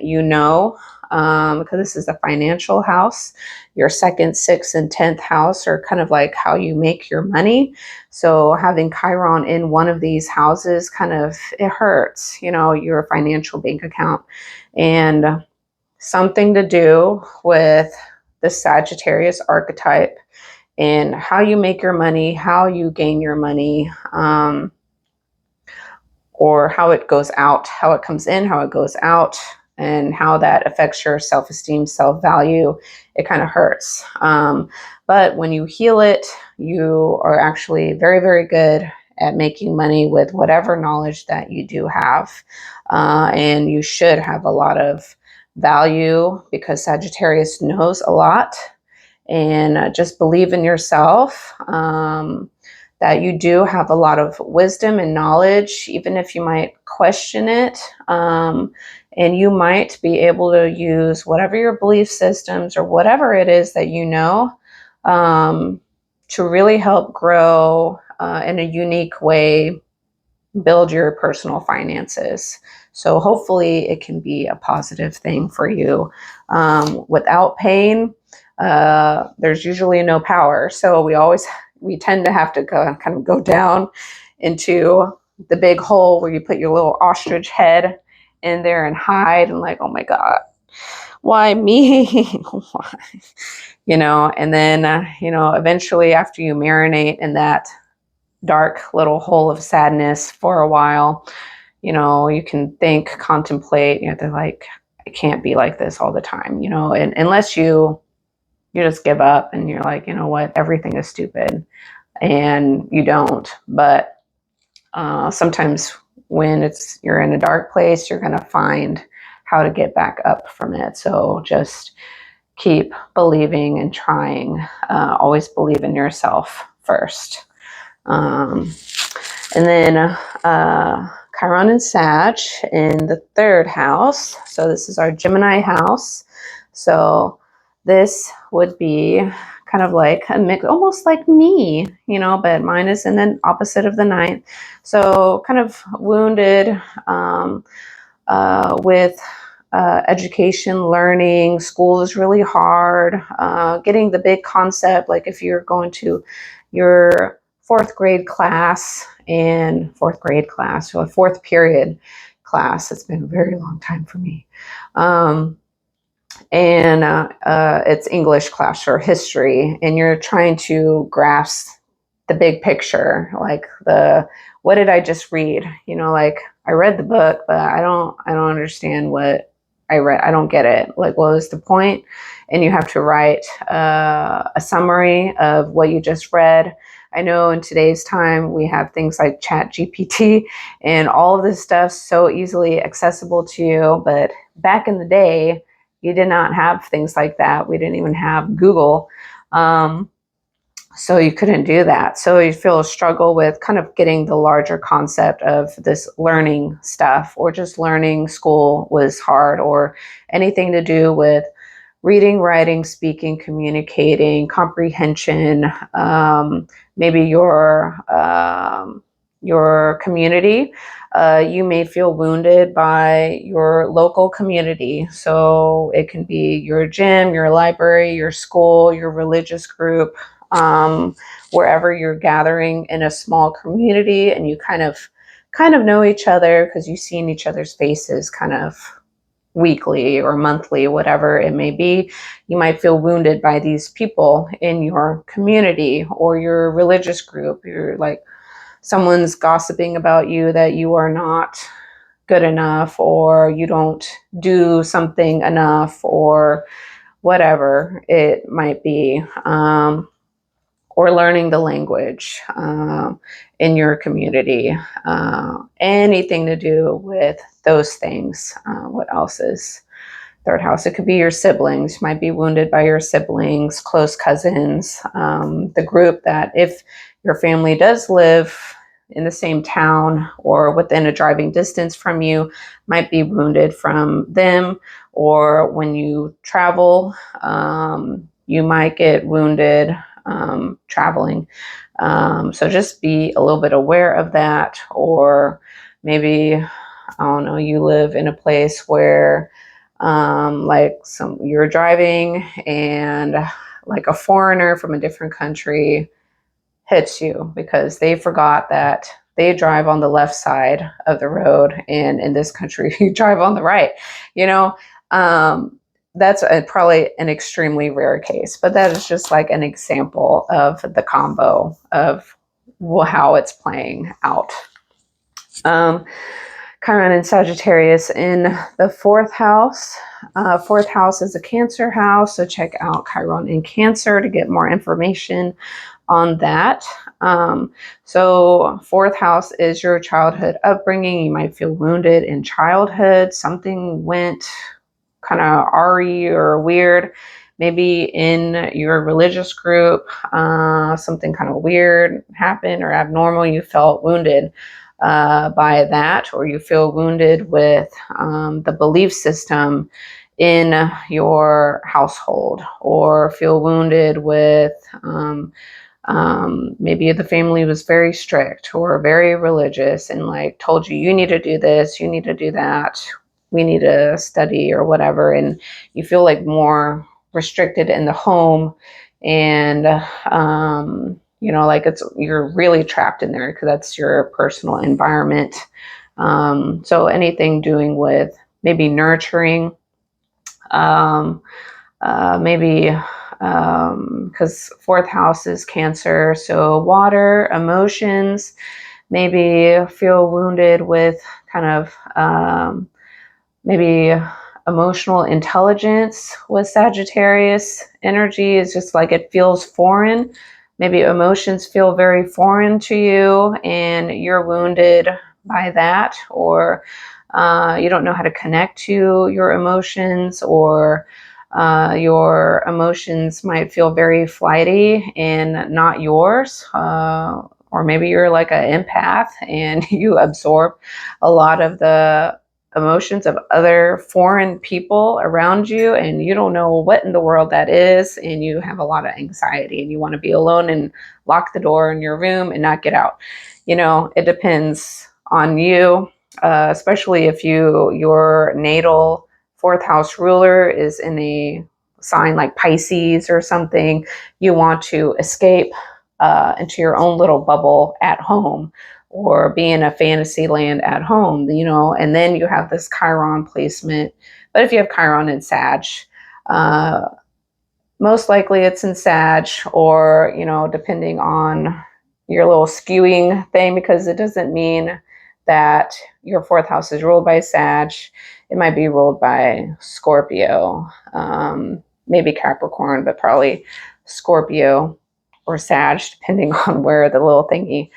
because this is a financial house. Your second, sixth, and 10th house are kind of like how you make your money. So having Chiron in one of these houses it hurts, your financial bank account. And something to do with the Sagittarius archetype and how you make your money, how you gain your money, or how it goes out, how it comes in, how it goes out, and how that affects your self-esteem, self-value. It kind of hurts. But when you heal it, you are actually very, very good at making money with whatever knowledge that you do have. And you should have a lot of value, because Sagittarius knows a lot. And just believe in yourself. That you do have a lot of wisdom and knowledge, even if you might question it. And you might be able to use whatever your belief systems or whatever it is that to really help grow in a unique way, build your personal finances. So hopefully it can be a positive thing for you. Without pain, there's usually no power. So we tend to have to kind of go down into the big hole where you put your little ostrich head in there and hide, and like, oh my God, why me? Why? And then, eventually after you marinate in that dark little hole of sadness for a while, you can think, contemplate, they're like, it can't be like this all the time, and unless you just give up and you're like, you know what, everything is stupid, and you don't. But sometimes when you're in a dark place, you're going to find how to get back up from it. So just keep believing and trying. Always believe in yourself first. And then Chiron and Sag in the 3rd house. So this is our Gemini house. So this would be kind of like a mix, almost like me, but mine is in the opposite of the 9th. So kind of wounded with education, learning. School is really hard. Getting the big concept, like if you're going to your 4th grade class or a 4th period class. It's been a very long time for me. And it's English class or history, and you're trying to grasp the big picture, like what did I just read? Like I read the book, but I don't understand what I read. I don't get it. Like, what was the point? And you have to write a summary of what you just read. I know in today's time we have things like Chat GPT and all of this stuff so easily accessible to you, but back in the day, you did not have things like that. We didn't even have Google. So you couldn't do that. So you feel a struggle with kind of getting the larger concept of this learning stuff, or just learning. School was hard, or anything to do with reading, writing, speaking, communicating, comprehension, maybe your community. You may feel wounded by your local community. So it can be your gym, your library, your school, your religious group, wherever you're gathering in a small community, and you kind of know each other because you've seen each other's faces kind of weekly or monthly, whatever it may be. You might feel wounded by these people in your community or your religious group. You're like, someone's gossiping about you that you are not good enough, or you don't do something enough, or whatever it might be. Or learning the language in your community, anything to do with those things. What else is third house. It could be your siblings. You might be wounded by your siblings, close cousins, the group that if your family does live in the same town or within a driving distance from you, might be wounded from them. Or when you travel, you might get wounded traveling. So just be a little bit aware of that. Or maybe, I don't know, you live in a place where like you're driving and like a foreigner from a different country hits you because they forgot that they drive on the left side of the road, and in this country you drive on the right, you know. That's probably an extremely rare case, but that is just like an example of the combo of how it's playing out. Chiron and Sagittarius in the fourth house. Fourth house is a Cancer house, so check out Chiron in Cancer to get more information on that. So fourth house is your childhood upbringing. You might feel wounded in childhood. Something went kind of awry or weird. Maybe in your religious group, something kind of weird happened or abnormal. You felt wounded by that, or you feel wounded with the belief system in your household, or feel wounded with maybe the family was very strict or very religious and like told you need to do this, you need to do that, we need to study or whatever, and you feel like more restricted in the home, and you know, like you're really trapped in there because that's your personal environment. So anything doing with maybe nurturing, maybe because fourth house is Cancer, so water, emotions, maybe feel wounded with kind of maybe emotional intelligence with Sagittarius energy. Is just like it feels foreign. Maybe emotions feel very foreign to you and you're wounded by that, or you don't know how to connect to your emotions, or your emotions might feel very flighty and not yours. Or maybe you're like an empath and you absorb a lot of the emotions of other foreign people around you, and you don't know what in the world that is, and you have a lot of anxiety and you want to be alone and lock the door in your room and not get out. You know, it depends on you, especially if your natal fourth house ruler is in a sign like Pisces or something. You want to escape into your own little bubble at home, or be in a fantasy land at home, you know, and then you have this Chiron placement. But if you have Chiron in Sag, most likely it's in Sag, or, you know, depending on your little skewing thing, because it doesn't mean that your fourth house is ruled by Sag. It might be ruled by Scorpio, maybe Capricorn, but probably Scorpio or Sag, depending on where the little thingy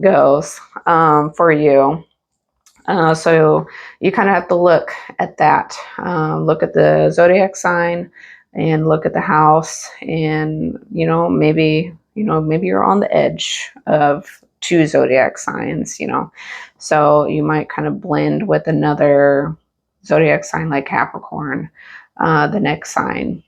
goes for you. So you kind of have to look at that. Look at the zodiac sign and look at the house, and maybe you're on the edge of two zodiac signs, so you might kind of blend with another zodiac sign like Capricorn, the next sign,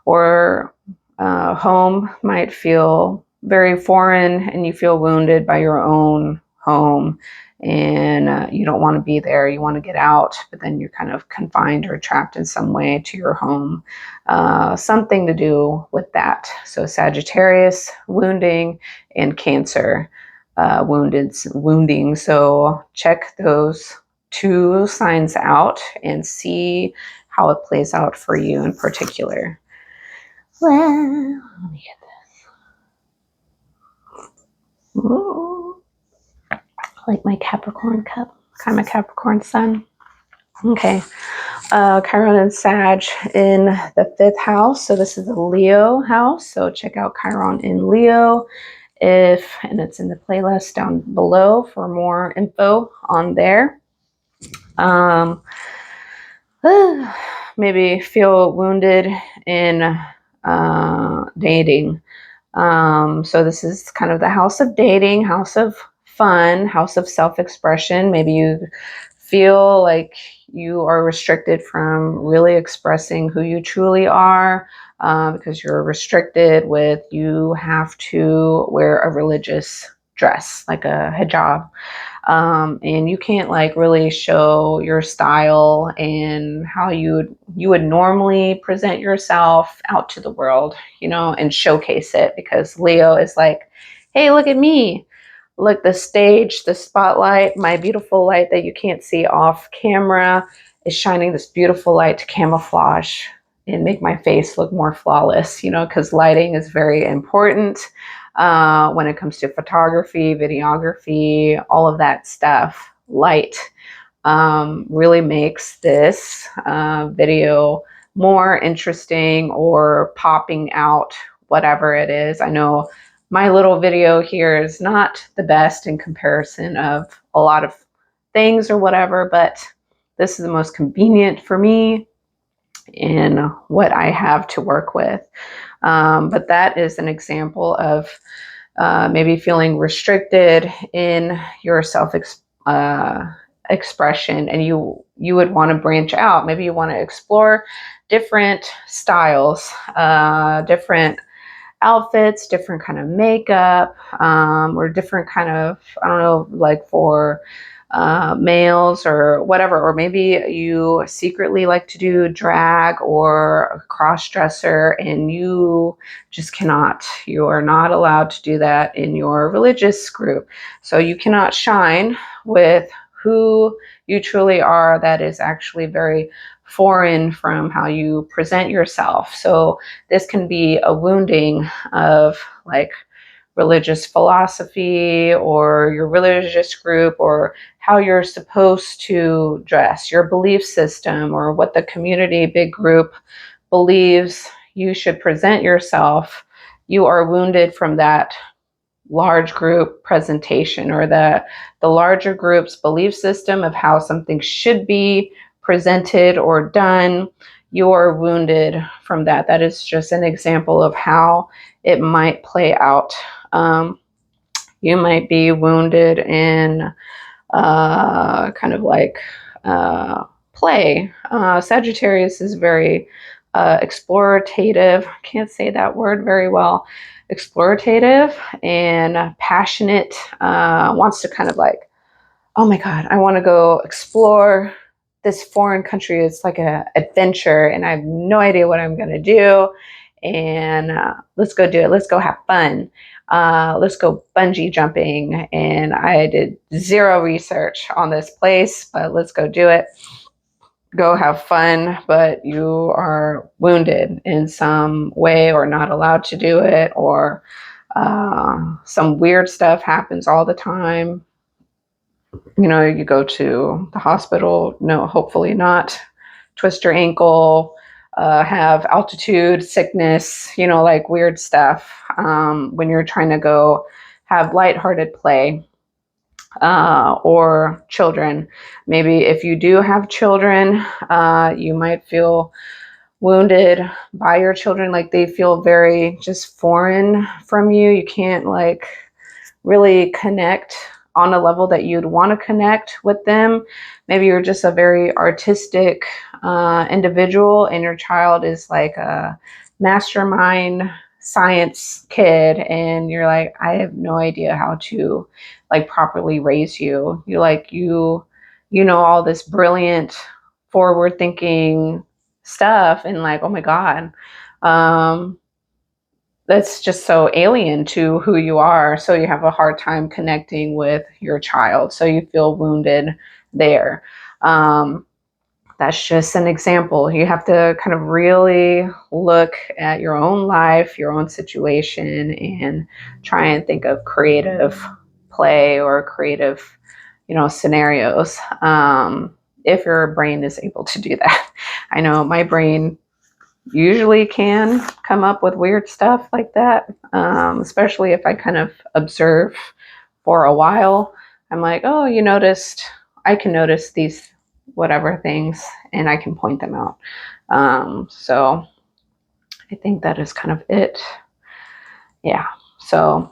or home might feel very foreign and you feel wounded by your own home, and you don't want to be there. You want to get out, but then you're kind of confined or trapped in some way to your home. Something to do with that. So Sagittarius, wounding, and Cancer, wounding. So check those two signs out and see how it plays out for you in particular. Well, let me get this. Ooh. I like my Capricorn cup. Kind of a Capricorn sun. Okay. Chiron and Sag in the fifth house. So this is the Leo house. So check out Chiron in Leo and it's in the playlist down below for more info on there. Um, maybe feel wounded in dating. So this is kind of the house of dating, house of fun, house of self-expression. Maybe you feel like you are restricted from really expressing who you truly are, because you're restricted with, you have to wear a religious dress, like a hijab. And you can't like really show your style and how you would normally present yourself out to the world, you know, and showcase it, because Leo is like, hey, look at me. Look, the stage, the spotlight, my beautiful light that you can't see off camera is shining this beautiful light to camouflage and make my face look more flawless, you know, because lighting is very important when it comes to photography, videography, all of that stuff. Light really makes this video more interesting or popping out, whatever it is. I know my little video here is not the best in comparison of a lot of things or whatever, but this is the most convenient for me in what I have to work with. But that is an example of maybe feeling restricted in your expression, and you would want to branch out. Maybe you want to explore different styles, different outfits, different kind of makeup, or different kind of, I don't know, like for males or whatever. Or maybe you secretly like to do drag or a cross dresser, and you just cannot. You are not allowed to do that in your religious group. So you cannot shine with who you truly are. That is actually very foreign from how you present yourself. So this can be a wounding of like religious philosophy or your religious group, or how you're supposed to dress, your belief system, or what the community, big group believes you should present yourself. You are wounded from that large group presentation, or the larger group's belief system of how something should be presented or done. You are wounded from that. That is just an example of how it might play out. You might be wounded in kind of like play. Sagittarius is very explorative. Can't say that word very well. Explorative and passionate. Wants to kind of like, oh my God, I want to go explore this foreign country. It's like an adventure, and I have no idea what I'm going to do. And let's go do it. Let's go have fun. Let's go bungee jumping. And I did zero research on this place, but let's go do it. Go have fun, but you are wounded in some way, or not allowed to do it, or some weird stuff happens all the time. You know, you go to the hospital, no, hopefully not, twist your ankle, have altitude sickness, you know, like weird stuff when you're trying to go have lighthearted play. Or children. Maybe if you do have children, you might feel wounded by your children, like they feel very just foreign from you. You can't like really connect on a level that you'd want to connect with them. Maybe you're just a very artistic individual, and your child is like a mastermind science kid, and you're like, I have no idea how to like properly raise you. You know all this brilliant forward thinking stuff, and like, oh my God, that's just so alien to who you are. So you have a hard time connecting with your child. So you feel wounded there. That's just an example. You have to kind of really look at your own life, your own situation, and try and think of creative play or creative, you know, scenarios. If your brain is able to do that. I know my brain usually can come up with weird stuff like that, especially if I kind of observe for a while. I'm like, oh, I can notice these whatever things, and I can point them out. So I think that is kind of it. Yeah. So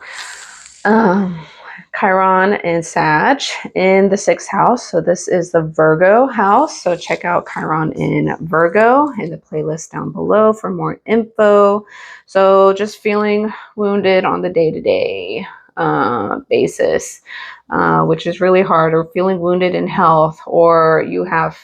Chiron and Sag in the 6th house. So this is the Virgo house. So check out Chiron in Virgo in the playlist down below for more info. So just feeling wounded on the day-to-day basis, which is really hard, or feeling wounded in health, or you have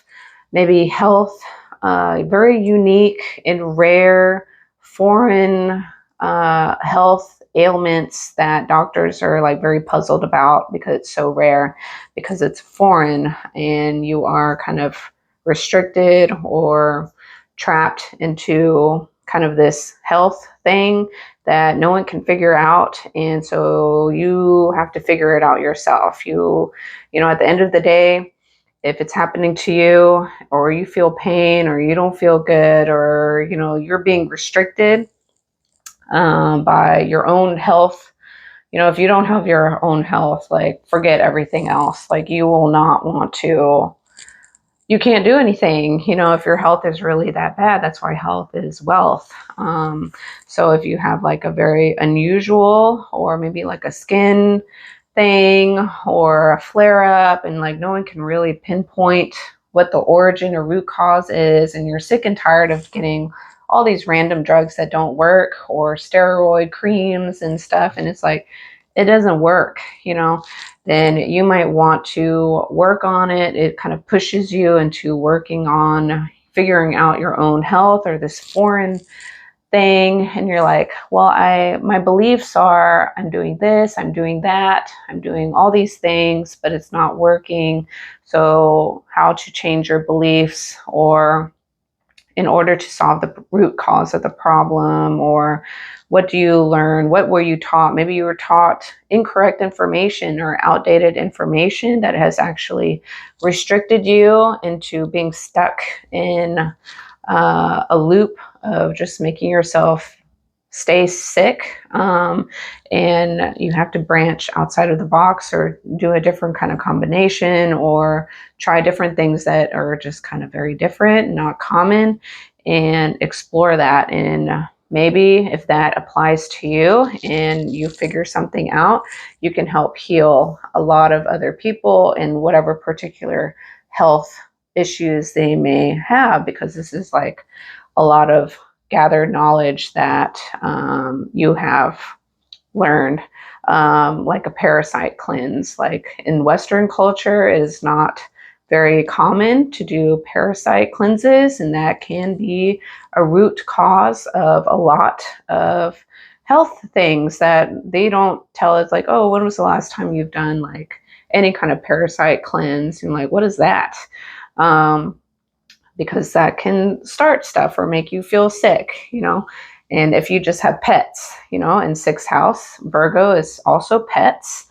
maybe health, very unique and rare foreign health ailments that doctors are like very puzzled about because it's so rare, because it's foreign, and you are kind of restricted or trapped into kind of this health thing that no one can figure out, and so you have to figure it out yourself. You know, at the end of the day, if it's happening to you, or you feel pain, or you don't feel good, or you know you're being restricted by your own health. You know, if you don't have your own health, like forget everything else. Like you will not want to, you can't do anything, you know, if your health is really that bad. That's why health is wealth. So if you have like a very unusual, or maybe like a skin thing or a flare up, and like no one can really pinpoint what the origin or root cause is, and you're sick and tired of getting all these random drugs that don't work, or steroid creams and stuff, and it's like it doesn't work, you know, then you might want to work on it. It kind of pushes you into working on figuring out your own health, or this foreign thing, and you're like, well, my beliefs are I'm doing this, I'm doing that, I'm doing all these things, but it's not working. So how to change your beliefs, or in order to solve the root cause of the problem, or what do you learn? What were you taught? Maybe you were taught incorrect information or outdated information that has actually restricted you into being stuck in a loop of just making yourself stay sick, and you have to branch outside of the box, or do a different kind of combination, or try different things that are just kind of very different, not common, and explore that. And maybe if that applies to you and you figure something out, you can help heal a lot of other people in whatever particular health issues they may have, because this is like a lot of gathered knowledge that you have learned, like a parasite cleanse. Like in Western culture, it is not very common to do parasite cleanses, and that can be a root cause of a lot of health things that they don't tell us. Like, oh, when was the last time you've done like any kind of parasite cleanse? And like, what is that? Because that can start stuff or make you feel sick, you know. And if you just have pets, you know, in 6th house, Virgo is also pets.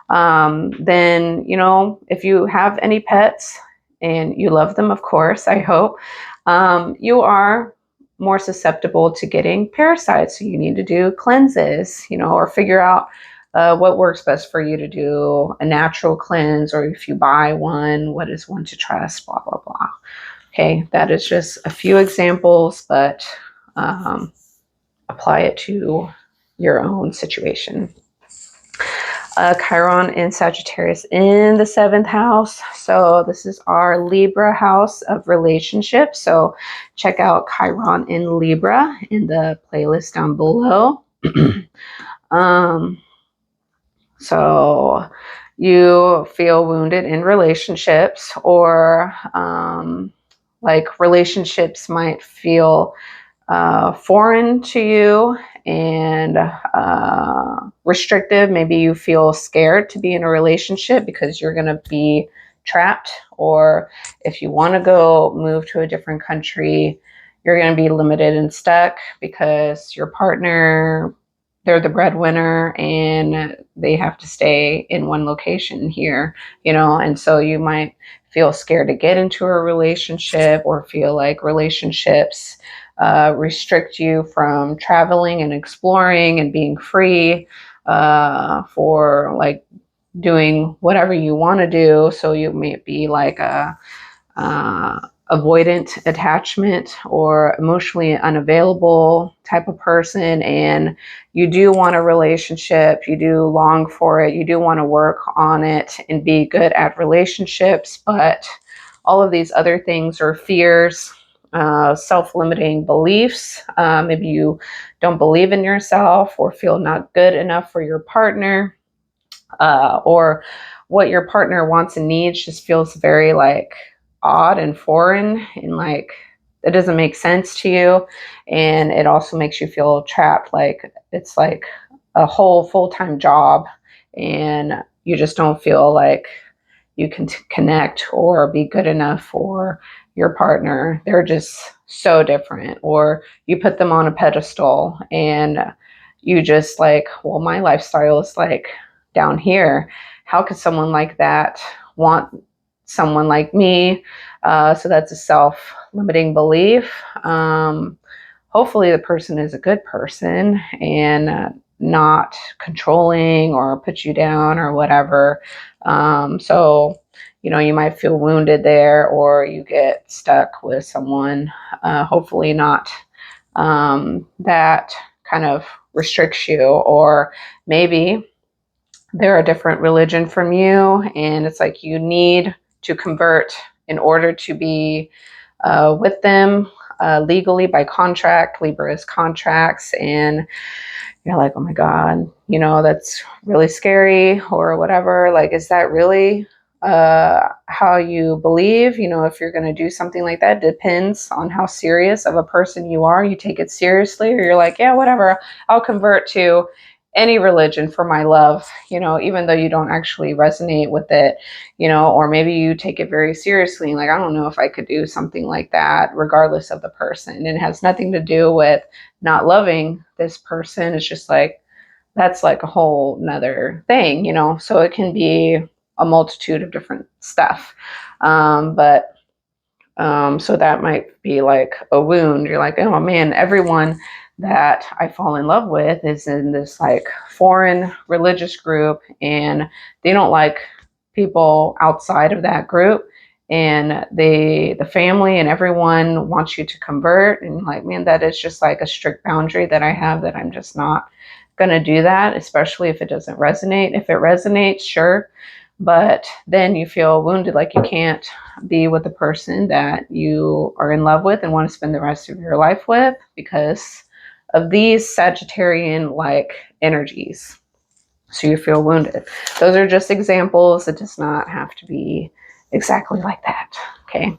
Then, you know, if you have any pets and you love them, of course, I hope, you are more susceptible to getting parasites. So you need to do cleanses, you know, or figure out what works best for you to do a natural cleanse, or if you buy one, what is one to trust, blah, blah, blah. Okay, that is just a few examples, but apply it to your own situation. Chiron in Sagittarius in the 7th house. So this is our Libra house of relationships. So check out Chiron in Libra in the playlist down below. So you feel wounded in relationships, or like relationships might feel foreign to you and restrictive. Maybe you feel scared to be in a relationship because you're going to be trapped, or if you want to go move to a different country, you're going to be limited and stuck because your partner, they're the breadwinner and they have to stay in one location here, you know, and so you might feel scared to get into a relationship, or feel like relationships restrict you from traveling and exploring and being free for like doing whatever you want to do. So you may be like a avoidant attachment or emotionally unavailable type of person, and you do want a relationship, you do long for it, you do want to work on it and be good at relationships, but all of these other things are fears, self-limiting beliefs. Maybe you don't believe in yourself or feel not good enough for your partner, or what your partner wants and needs just feels very like odd and foreign, and like it doesn't make sense to you, and it also makes you feel trapped, like it's like a whole full-time job and you just don't feel like you can connect or be good enough for your partner. They're just so different, or you put them on a pedestal and you just like, well, my lifestyle is like down here. How could someone like that want someone like me? So that's a self-limiting belief. Hopefully the person is a good person and not controlling or put you down or whatever. So, you know, you might feel wounded there, or you get stuck with someone, hopefully not, that kind of restricts you, or maybe they're a different religion from you and it's like you need to convert in order to be with them legally by contract. Libra is contracts, and you're like, oh my God, you know, that's really scary or whatever. Like, is that really how you believe? You know, if you're going to do something like that, depends on how serious of a person you are. You take it seriously, or you're like, yeah, whatever, I'll convert to any religion for my love, you know, even though you don't actually resonate with it, you know, or maybe you take it very seriously. Like, I don't know if I could do something like that, regardless of the person. It has nothing to do with not loving this person. It's just like, that's like a whole nother thing, you know, so it can be a multitude of different stuff. So that might be like a wound. You're like, oh man, everyone that I fall in love with is in this like foreign religious group, and they don't like people outside of that group, and the family and everyone wants you to convert, and like, man, that is just like a strict boundary that I have, that I'm just not going to do that, especially if it doesn't resonate. If it resonates, sure, but then you feel wounded, like you can't be with the person that you are in love with and want to spend the rest of your life with because of these Sagittarian like energies. So you feel wounded. Those are just examples. It does not have to be exactly like that. Okay.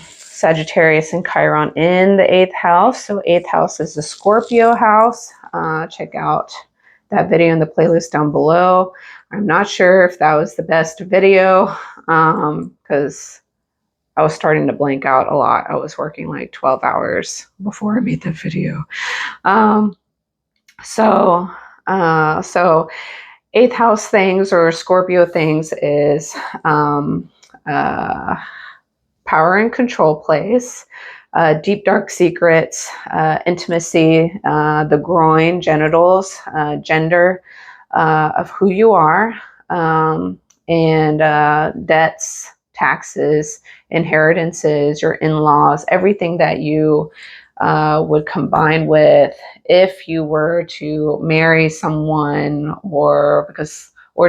Sagittarius and Chiron in the 8th house. So 8th house is the Scorpio house. Check out that video in the playlist down below. I'm not sure if that was the best video because I was starting to blank out a lot. I was working like 12 hours before I made the video. So 8th house things or Scorpio things is power and control plays, deep dark secrets, intimacy, the groin, genitals, gender of who you are, and debts, taxes, inheritances, your in-laws, everything that you would combine with if you were to marry someone, or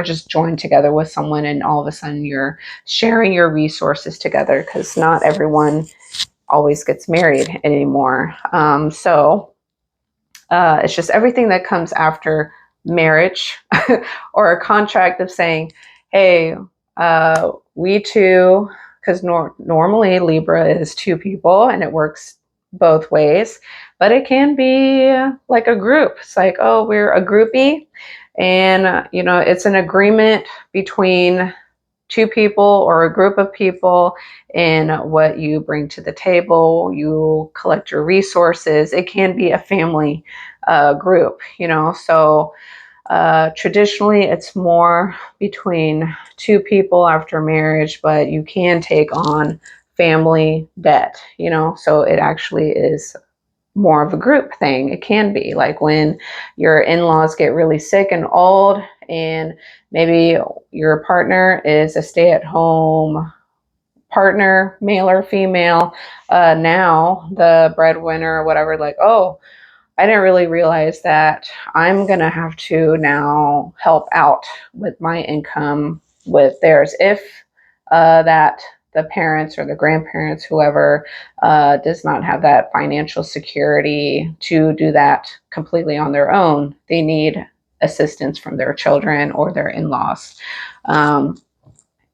just join together with someone, and all of a sudden you're sharing your resources together, because not everyone always gets married anymore. So it's just everything that comes after marriage or a contract of saying, hey, we two, because normally Libra is two people and it works both ways, but it can be like a group. It's like, oh, we're a groupie, and you know, it's an agreement between two people or a group of people in what you bring to the table. You collect your resources. It can be a family group, you know. So traditionally it's more between two people after marriage, but you can take on family debt, you know. So it actually is more of a group thing. It can be like when your in-laws get really sick and old, and maybe your partner is a stay-at-home partner, male or female, now the breadwinner or whatever, like, oh, I didn't really realize that I'm going to have to now help out with my income with theirs. If that the parents or the grandparents, whoever, does not have that financial security to do that completely on their own, they need assistance from their children or their in-laws.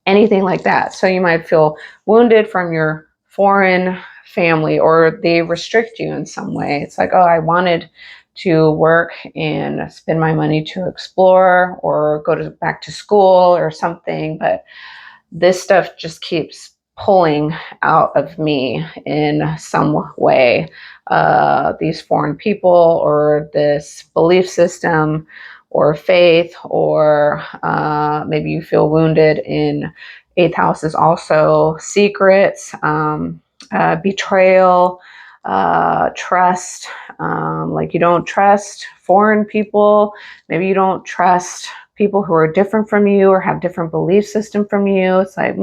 Anything like that. So you might feel wounded from your foreign family, or they restrict you in some way. It's like, oh, I wanted to work and spend my money to explore or go back to school or something, but this stuff just keeps pulling out of me in some way. These foreign people or this belief system or faith, or maybe you feel wounded in eighth house is also secrets, betrayal, trust. Like you don't trust foreign people. Maybe you don't trust people who are different from you or have different belief system from you. It's like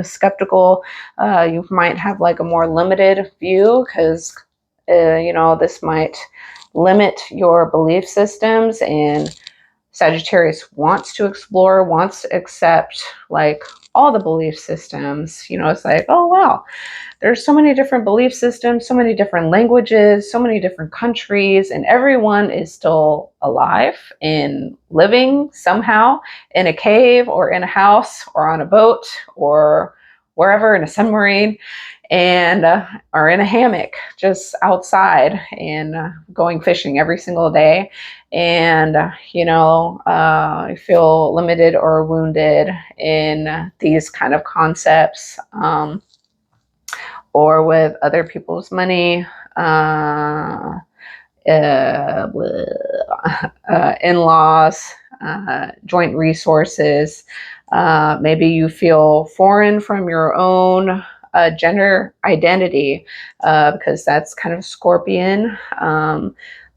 skeptical. You might have like a more limited view because this might limit your belief systems. And Sagittarius wants to explore, wants to accept like all the belief systems. It's like, oh wow, there's so many different belief systems, so many different languages, so many different countries, and everyone is still alive and living somehow in a cave or in a house or on a boat or wherever, in a submarine, and or in a hammock just outside and going fishing every single day. And I feel limited or wounded in these kind of concepts, or with other people's money, in-laws, joint resources. Maybe you feel foreign from your own gender identity, because that's kind of Scorpion.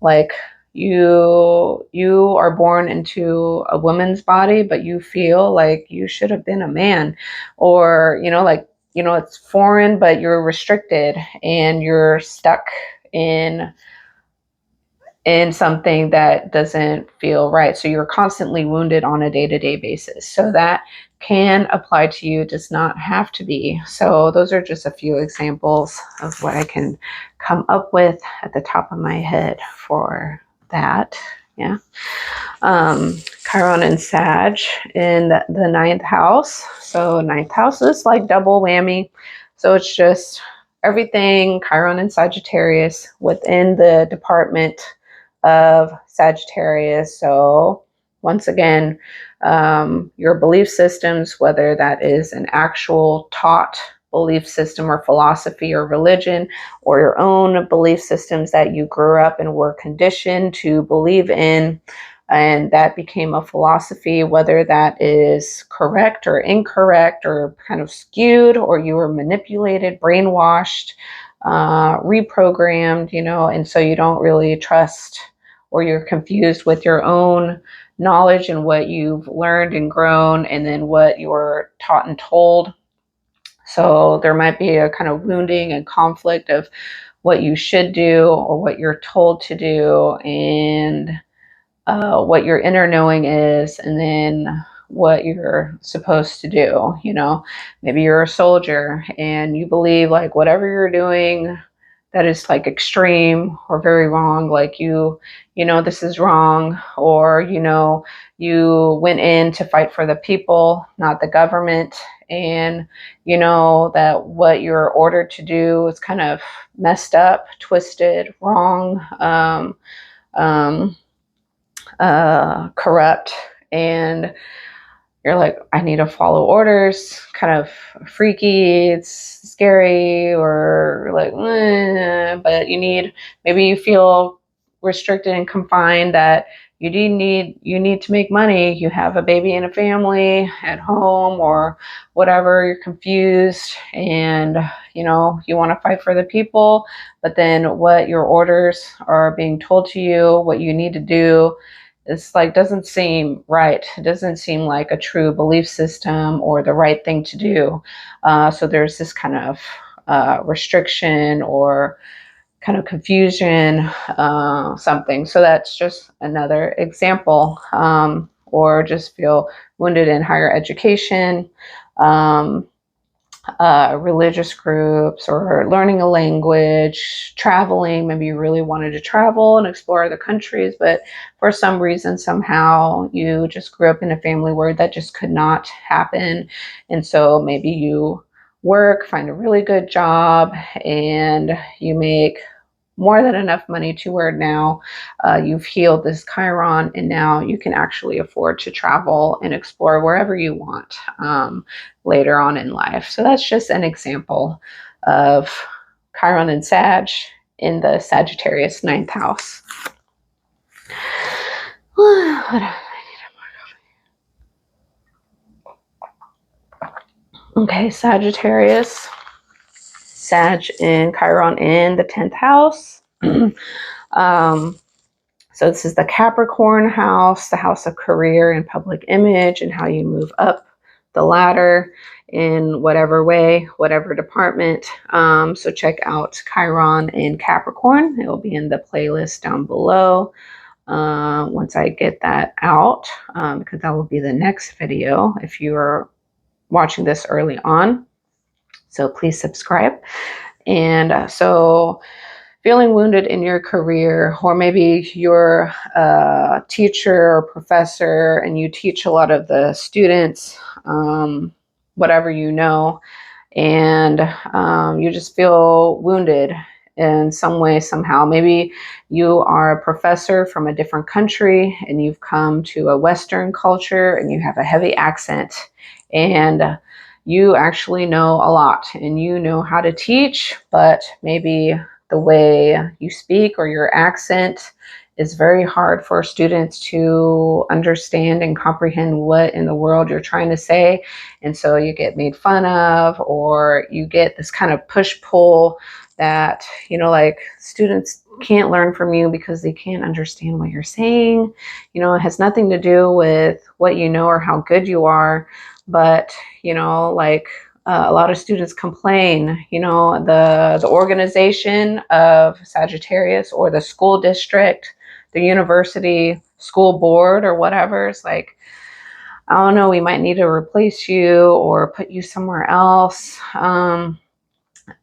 Like you are born into a woman's body, but you feel like you should have been a man, or it's foreign, but you're restricted and you're stuck in something that doesn't feel right. So you're constantly wounded on a day-to-day basis. So that can apply to you, does not have to be. So those are just a few examples of what I can come up with at the top of my head for that. Yeah. Chiron and Sag in the ninth house. So ninth house is like double whammy. So it's just everything Chiron and Sagittarius within the department of Sagittarius. So once again, your belief systems, whether that is an actual taught belief system or philosophy or religion, or your own belief systems that you grew up and were conditioned to believe in, and that became a philosophy, whether that is correct or incorrect or kind of skewed, or you were manipulated, brainwashed, reprogrammed, and so you don't really trust, or you're confused with your own knowledge and what you've learned and grown, and then what you're taught and told. So there might be a kind of wounding and conflict of what you should do or what you're told to do, and what your inner knowing is, and then what you're supposed to do. Maybe you're a soldier and you believe like whatever you're doing that is like extreme or very wrong, like this is wrong, or you went in to fight for the people, not the government, and that what you're ordered to do is kind of messed up, twisted, wrong, corrupt, and you're like, I need to follow orders, kind of freaky, it's scary, or like, but maybe you feel restricted and confined, that you need to make money, you have a baby and a family at home or whatever, you're confused, and you want to fight for the people, but then what your orders are being told to you, what you need to do, it's like doesn't seem right. It doesn't seem like a true belief system or the right thing to do. So there's this kind of restriction or kind of confusion, something. So that's just another example. Or just feel wounded in higher education, religious groups, or learning a language, traveling. Maybe you really wanted to travel and explore other countries, but for some reason, somehow you just grew up in a family where that just could not happen. And so maybe you work, find a really good job, and you make more than enough money to where now you've healed this Chiron, and now you can actually afford to travel and explore wherever you want later on in life. So that's just an example of Chiron and Sag in the Sagittarius ninth house. Okay, Sagittarius, Sag and Chiron in the 10th house. So this is the Capricorn house, the house of career and public image, and how you move up the ladder in whatever way, whatever department. So check out Chiron in Capricorn. It will be in the playlist down below once I get that out, because that will be the next video if you are watching this early on. So please subscribe. And so feeling wounded in your career, or maybe you're a teacher or professor and you teach a lot of the students, whatever you know, and you just feel wounded in some way, somehow. Maybe you are a professor from a different country and you've come to a Western culture and you have a heavy accent, and you actually know a lot and you know how to teach, but maybe the way you speak or your accent is very hard for students to understand and comprehend what in the world you're trying to say. And so you get made fun of, or you get this kind of push-pull that, you know, like students can't learn from you because they can't understand what you're saying. You know, it has nothing to do with what you know or how good you are, but, you know, like a lot of students complain, you know, the organization of Sagittarius or the school district, the university, school board, or whatever. It's like, I don't know, we might need to replace you or put you somewhere else.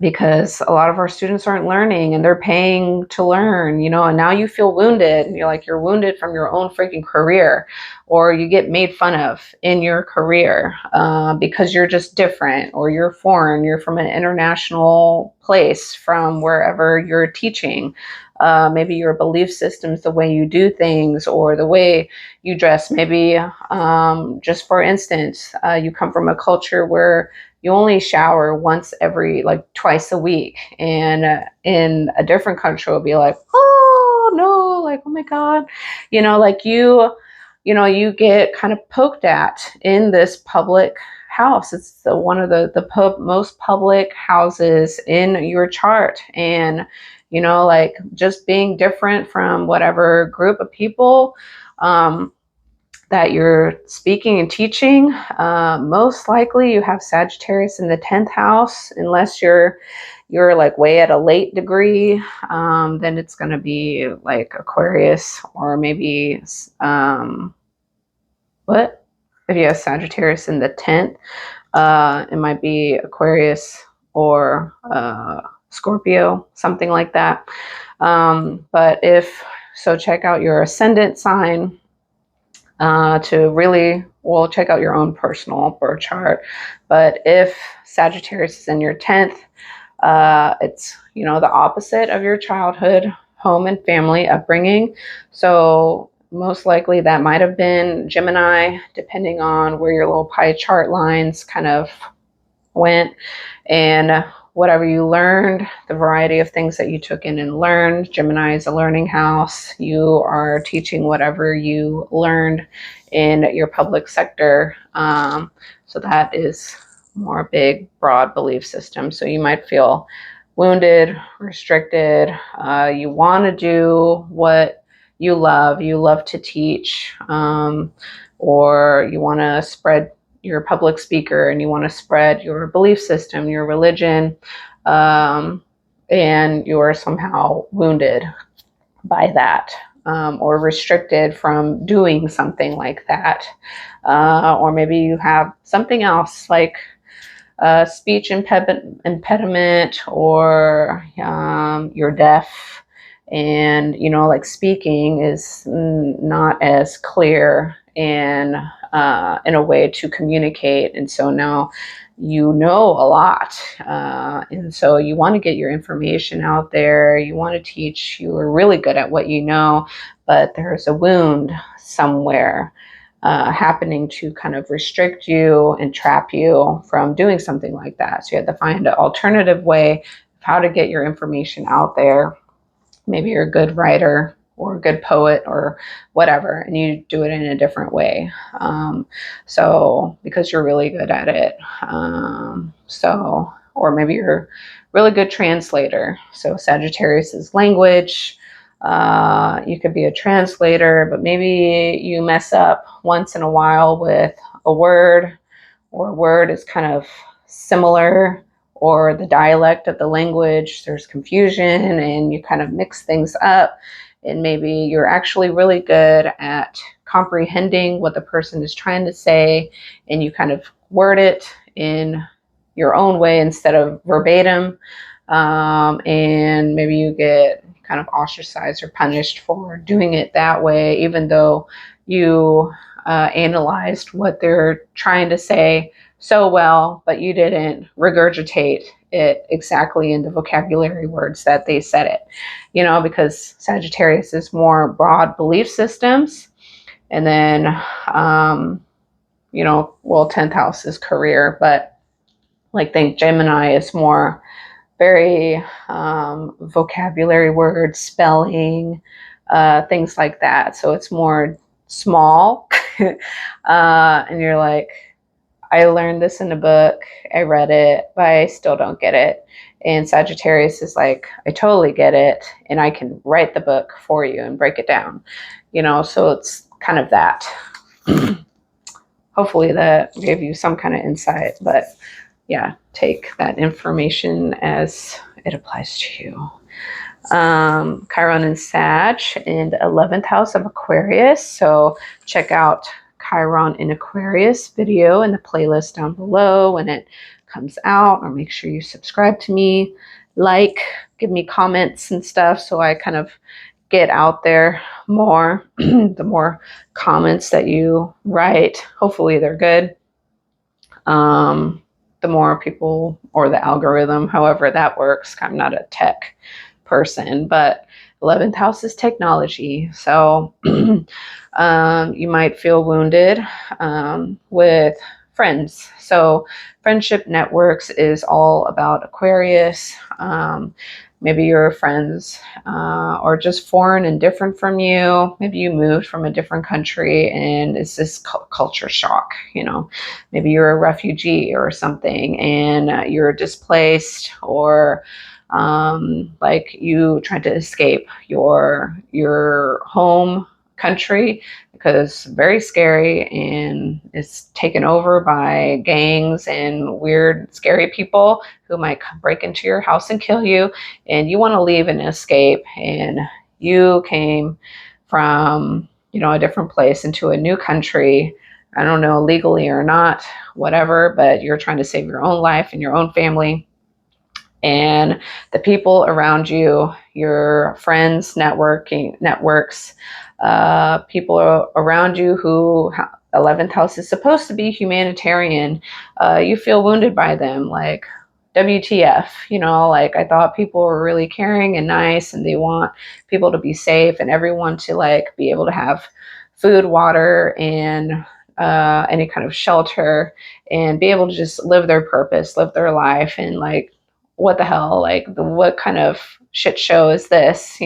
Because a lot of our students aren't learning and they're paying to learn, you know, and now you feel wounded and you're like, you're wounded from your own freaking career, or you get made fun of in your career because you're just different, or you're foreign, you're from an international place from wherever you're teaching. Maybe your belief systems, the way you do things, or the way you dress. Maybe just for instance, you come from a culture where you only shower once every, like twice a week. And in a different country, will be like, oh no, like, oh my God, you know, like you know, you get kind of poked at in this public house. It's one of the most public houses in your chart. And, you know, like just being different from whatever group of people, that you're speaking and teaching. Most likely you have Sagittarius in the 10th house, unless you're like way at a late degree, then it's going to be like Aquarius, or maybe if you have Sagittarius in the 10th, it might be Aquarius or Scorpio, something like that. But if so, check out your ascendant sign. To really, well, check out your own personal birth chart. But if Sagittarius is in your 10th, it's, you know, the opposite of your childhood, home and family upbringing. So most likely that might have been Gemini, depending on where your little pie chart lines kind of went. And whatever you learned, the variety of things that you took in and learned. Gemini is a learning house. You are teaching whatever you learned in your public sector. So that is more big, broad belief system. So you might feel wounded, restricted. You want to do what you love to teach, or you want to spread, you're a public speaker and you want to spread your belief system, your religion, and you're somehow wounded by that, or restricted from doing something like that. Or maybe you have something else like speech impediment, or you're deaf, and like speaking is not as clear and in a way to communicate, and so now you know a lot, and so you want to get your information out there, you want to teach, you are really good at what you know, but there's a wound somewhere happening to kind of restrict you and trap you from doing something like that. So you have to find an alternative way of how to get your information out there. Maybe you're a good writer or a good poet or whatever, and you do it in a different way. So because you're really good at it. Or maybe you're a really good translator. So Sagittarius is language. You could be a translator, but maybe you mess up once in a while with a word, or a word is kind of similar, or the dialect of the language, there's confusion and you kind of mix things up, and maybe you're actually really good at comprehending what the person is trying to say, and you kind of word it in your own way instead of verbatim, and maybe you get kind of ostracized or punished for doing it that way, even though you analyzed what they're trying to say so well, but you didn't regurgitate it exactly in the vocabulary words that they said it, because Sagittarius is more broad belief systems. And then, 10th house is career, but think Gemini is more very vocabulary words, spelling, things like that. So it's more small. And you're like, I learned this in a book, I read it, but I still don't get it. And Sagittarius is like, I totally get it, and I can write the book for you and break it down. So it's kind of that. Hopefully that gave you some kind of insight, but yeah, take that information as it applies to you. Chiron and Sag in the 11th house of Aquarius. So check out Chiron in Aquarius video in the playlist down below when it comes out, or make sure you subscribe to me, give me comments and stuff, so I kind of get out there more. The more comments that you write, hopefully they're good. The more people, or the algorithm, however that works. I'm not a tech person, but 11th house is technology. So you might feel wounded with friends. So friendship networks is all about Aquarius. Maybe your friends are just foreign and different from you. Maybe you moved from a different country and it's this culture shock. Maybe you're a refugee or something, and you're displaced, or you tried to escape your home country because very scary, and it's taken over by gangs and weird, scary people who might break into your house and kill you, and you want to leave and escape, and you came from a different place into a new country. I don't know, legally or not, whatever, but you're trying to save your own life and your own family. And the people around you, your friends, networks, people around you who 11th house is supposed to be humanitarian, you feel wounded by them, like WTF, I thought people were really caring and nice, and they want people to be safe and everyone to be able to have food, water, and any kind of shelter, and be able to just live their purpose, live their life, and what the hell, what kind of shit show is this?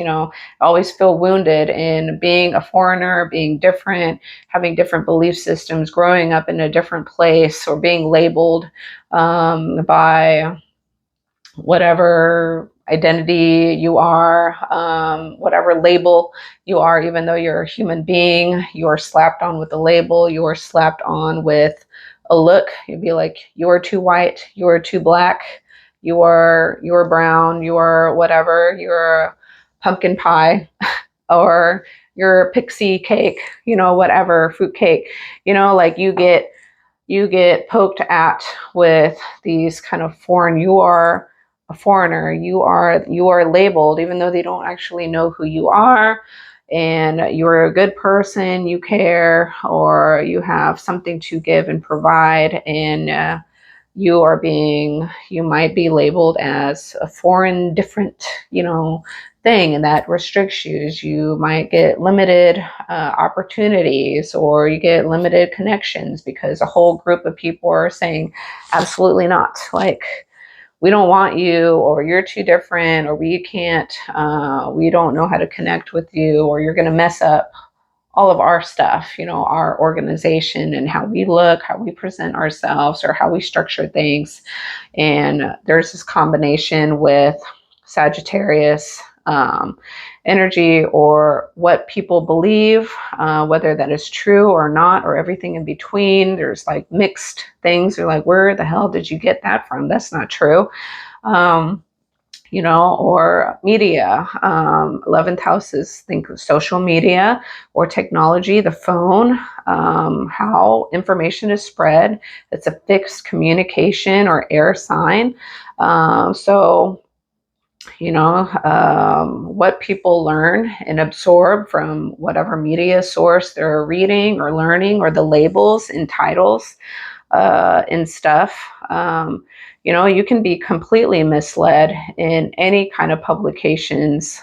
Always feel wounded in being a foreigner, being different, having different belief systems, growing up in a different place, or being labeled by whatever identity you are, whatever label you are, even though you're a human being, you are slapped on with a label, you are slapped on with a look. You'd be like, you're too white, you're too black, you're brown, you're whatever, you're pumpkin pie, or your pixie cake, whatever, fruit cake, like you get poked at with these kind of foreign, you are a foreigner, you are labeled, even though they don't actually know who you are, and you're a good person, you care, or you have something to give and provide, and you might be labeled as a foreign, different, thing, and that restricts you. You might get limited opportunities, or you get limited connections because a whole group of people are saying, absolutely not. Like, we don't want you, or you're too different, or we can't, we don't know how to connect with you, or you're going to mess up all of our stuff, our organization and how we look, how we present ourselves, or how we structure things. And there's this combination with Sagittarius energy, or what people believe, whether that is true or not, or everything in between. There's like mixed things. They're like, where the hell did you get that from? That's not true. Or media. 11th house is, think of social media or technology, the phone, how information is spread. It's a fixed communication or air sign. What people learn and absorb from whatever media source they're reading or learning, or the labels and titles and stuff. You can be completely misled in any kind of publications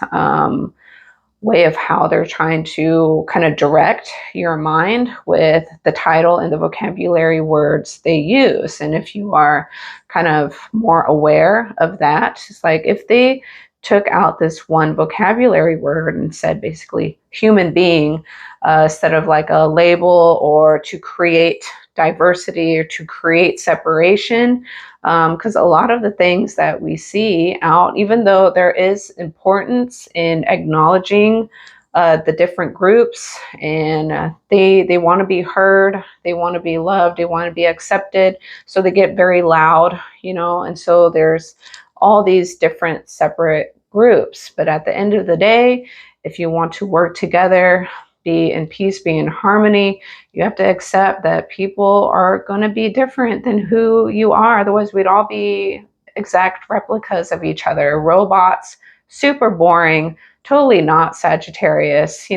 way of how they're trying to kind of direct your mind with the title and the vocabulary words they use. And if you are kind of more aware of that, it's like if they took out this one vocabulary word and said basically human being, instead of like a label, or to create diversity or to create separation, because a lot of the things that we see out, even though there is importance in acknowledging the different groups, and they want to be heard, they want to be loved, they want to be accepted, so they get very loud, and so there's all these different separate groups. But at the end of the day, if you want to work together, be in peace, be in harmony, you have to accept that people are going to be different than who you are. Otherwise, we'd all be exact replicas of each other. Robots, super boring, totally not Sagittarius,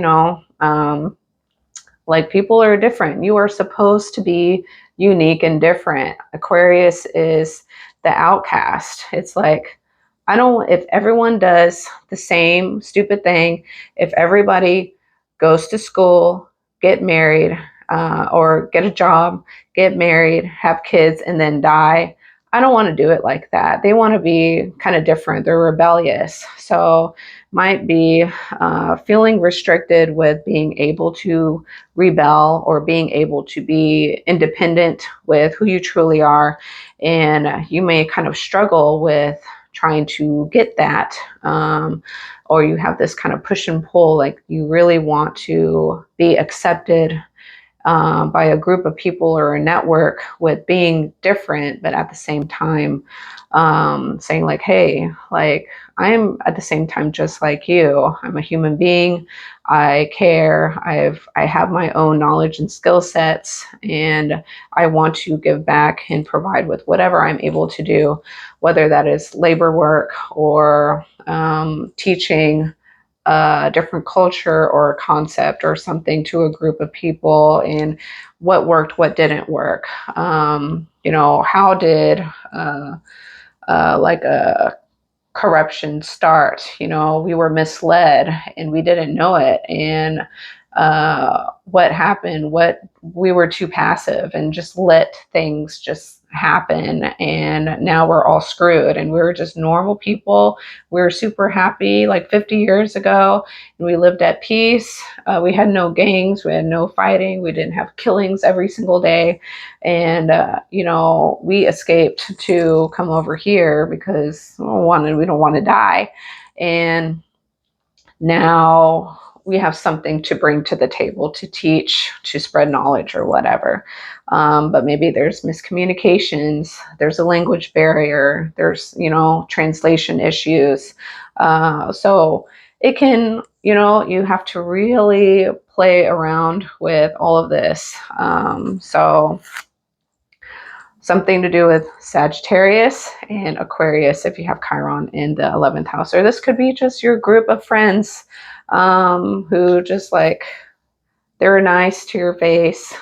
like, people are different. You are supposed to be unique and different. Aquarius is the outcast. It's like, if everyone does the same stupid thing, if everybody goes to school, get married, or get a job, get married, have kids, and then die, I don't want to do it like that. They want to be kind of different. They're rebellious. So might be feeling restricted with being able to rebel, or being able to be independent with who you truly are. And you may kind of struggle with trying to get that, or you have this kind of push and pull, like you really want to be accepted by a group of people or a network with being different, but at the same time saying like, hey, like, I'm at the same time just like you. I'm a human being. I care. I have my own knowledge and skill sets, and I want to give back and provide with whatever I'm able to do, whether that is labor work, or teaching a different culture or a concept or something to a group of people, and what worked, what didn't work. How did like a corruption start? We were misled and we didn't know it, and what happened, what we were too passive and just let things just happen, and now we're all screwed, and we were just normal people. We were super happy like 50 years ago, and we lived at peace. We had no gangs, we had no fighting, we didn't have killings every single day. And we escaped to come over here because we don't want to die. And now we have something to bring to the table, to teach, to spread knowledge or whatever. But maybe there's miscommunications, there's a language barrier, there's, translation issues. So it can, you have to really play around with all of this. So something to do with Sagittarius and Aquarius if you have Chiron in the 11th house. Or this could be just your group of friends who just like, they're nice to your face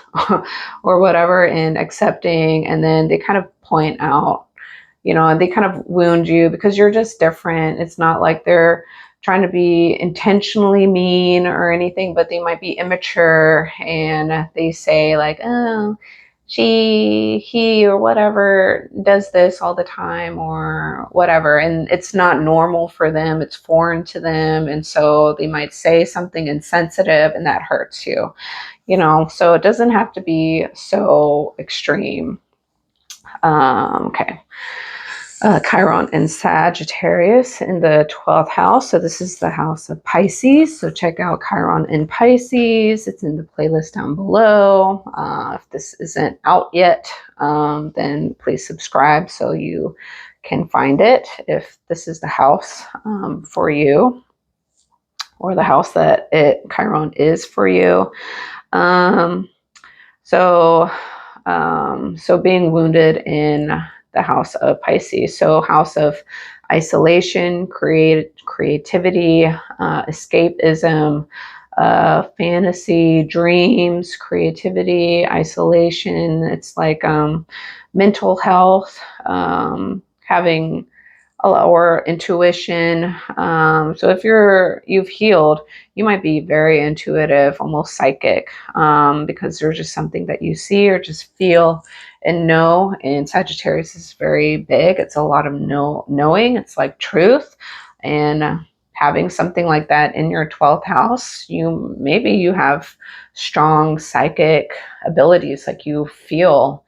or whatever and accepting, and then they kind of point out, and they kind of wound you because you're just different. It's not like they're trying to be intentionally mean or anything, but they might be immature, and they say like, oh, he, or whatever does this all the time or whatever. And it's not normal for them. It's foreign to them. And so they might say something insensitive and that hurts you, so it doesn't have to be so extreme. Okay. Chiron and Sagittarius in the 12th house. So this is the house of Pisces. So check out Chiron in Pisces. It's in the playlist down below. If this isn't out yet, then please subscribe so you can find it if this is the house for you, or the house that Chiron is for you. So being wounded in the house of Pisces. So house of isolation, creativity, escapism, fantasy, dreams, creativity, isolation. It's like mental health, having or intuition. So if you've healed, you might be very intuitive, almost psychic, because there's just something that you see or just feel and know. And Sagittarius is very big. It's a lot of knowing. It's like truth. And having something like that in your 12th house, maybe you have strong psychic abilities, like you feel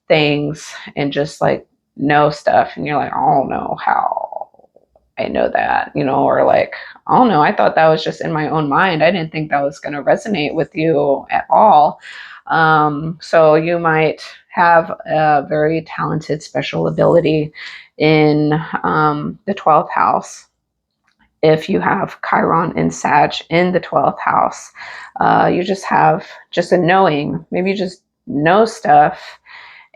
things and just like know stuff, and you're like, I don't know how I know that, or like, I don't know, I thought that was just in my own mind. I didn't think that was going to resonate with you at all. So you might have a very talented special ability in the 12th house. If you have Chiron and Sag in the 12th house, you just have just a knowing. Maybe you just know stuff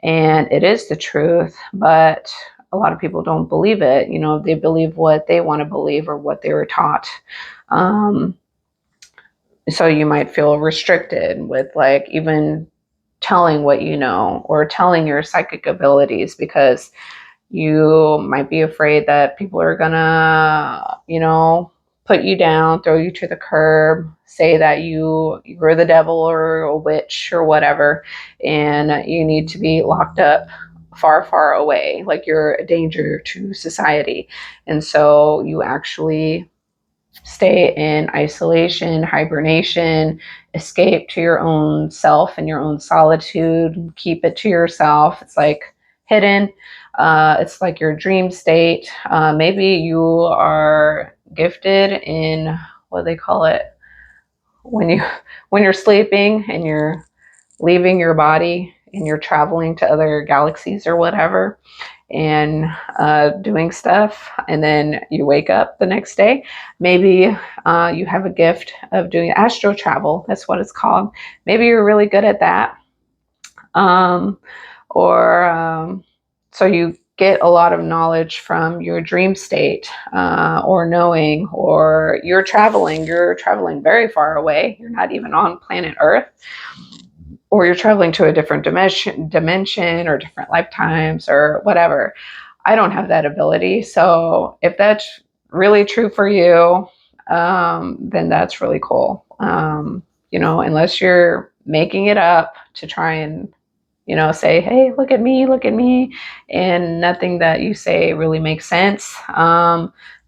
and it is the truth, but a lot of people don't believe it. They believe what they want to believe or what they were taught. So you might feel restricted with like even telling what you know or telling your psychic abilities, because you might be afraid that people are gonna, put you down, throw you to the curb, say that you're the devil or a witch or whatever, and you need to be locked up far, far away, like you're a danger to society. And so you actually stay in isolation, hibernation, escape to your own self and your own solitude, keep it to yourself. It's like hidden. It's like your dream state. Maybe you are gifted in, what do they call it, when you're sleeping and you're leaving your body and you're traveling to other galaxies or whatever, and doing stuff, and then you wake up the next day. Maybe you have a gift of doing astro travel. That's what it's called. Maybe you're really good at that. So you get a lot of knowledge from your dream state, or knowing, or you're traveling very far away. You're not even on planet Earth, or you're traveling to a different dimension or different lifetimes or whatever. I don't have that ability. So if that's really true for you, then that's really cool. unless you're making it up to try and, say, hey, look at me, and nothing that you say really makes sense.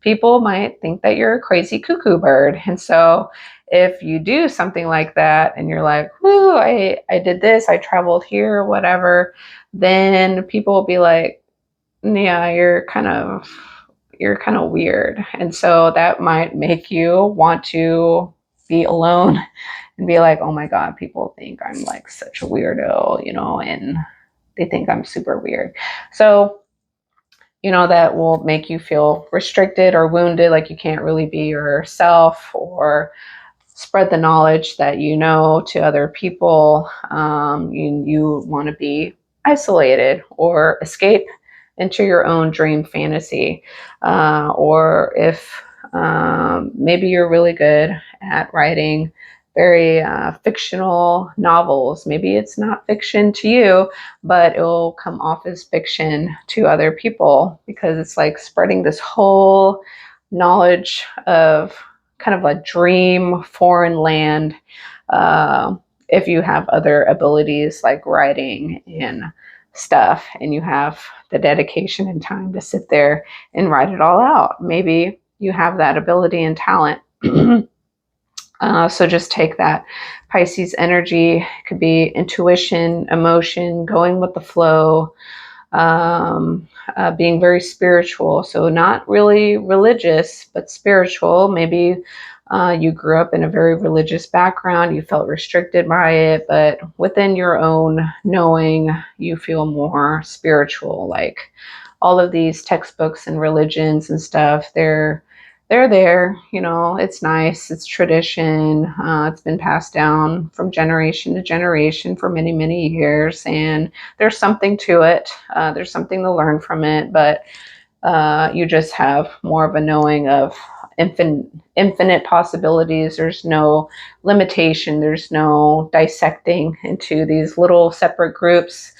People might think that you're a crazy cuckoo bird. And so if you do something like that and you're like, whoo, I did this, I traveled here, whatever, then people will be like, yeah, you're kind of weird. And so that might make you want to be alone and be like, oh my God, people think I'm like such a weirdo, and they think I'm super weird. So, that will make you feel restricted or wounded, like you can't really be yourself or spread the knowledge that you know to other people. You want to be isolated or escape into your own dream fantasy. Or if maybe you're really good at writing very fictional novels, maybe it's not fiction to you, but it'll come off as fiction to other people because it's like spreading this whole knowledge of kind of a dream foreign land. If you have other abilities like writing and stuff, and you have the dedication and time to sit there and write it all out, maybe you have that ability and talent. So just take that Pisces energy. It could be intuition, emotion, going with the flow, being very spiritual. So not really religious, but spiritual. Maybe you grew up in a very religious background, you felt restricted by it, but within your own knowing, you feel more spiritual. Like all of these textbooks and religions and stuff, they're there, it's nice, it's tradition, it's been passed down from generation to generation for many, many years, and there's something to it. There's something to learn from it, but you just have more of a knowing of infinite possibilities. There's no limitation. There's no dissecting into these little separate groups.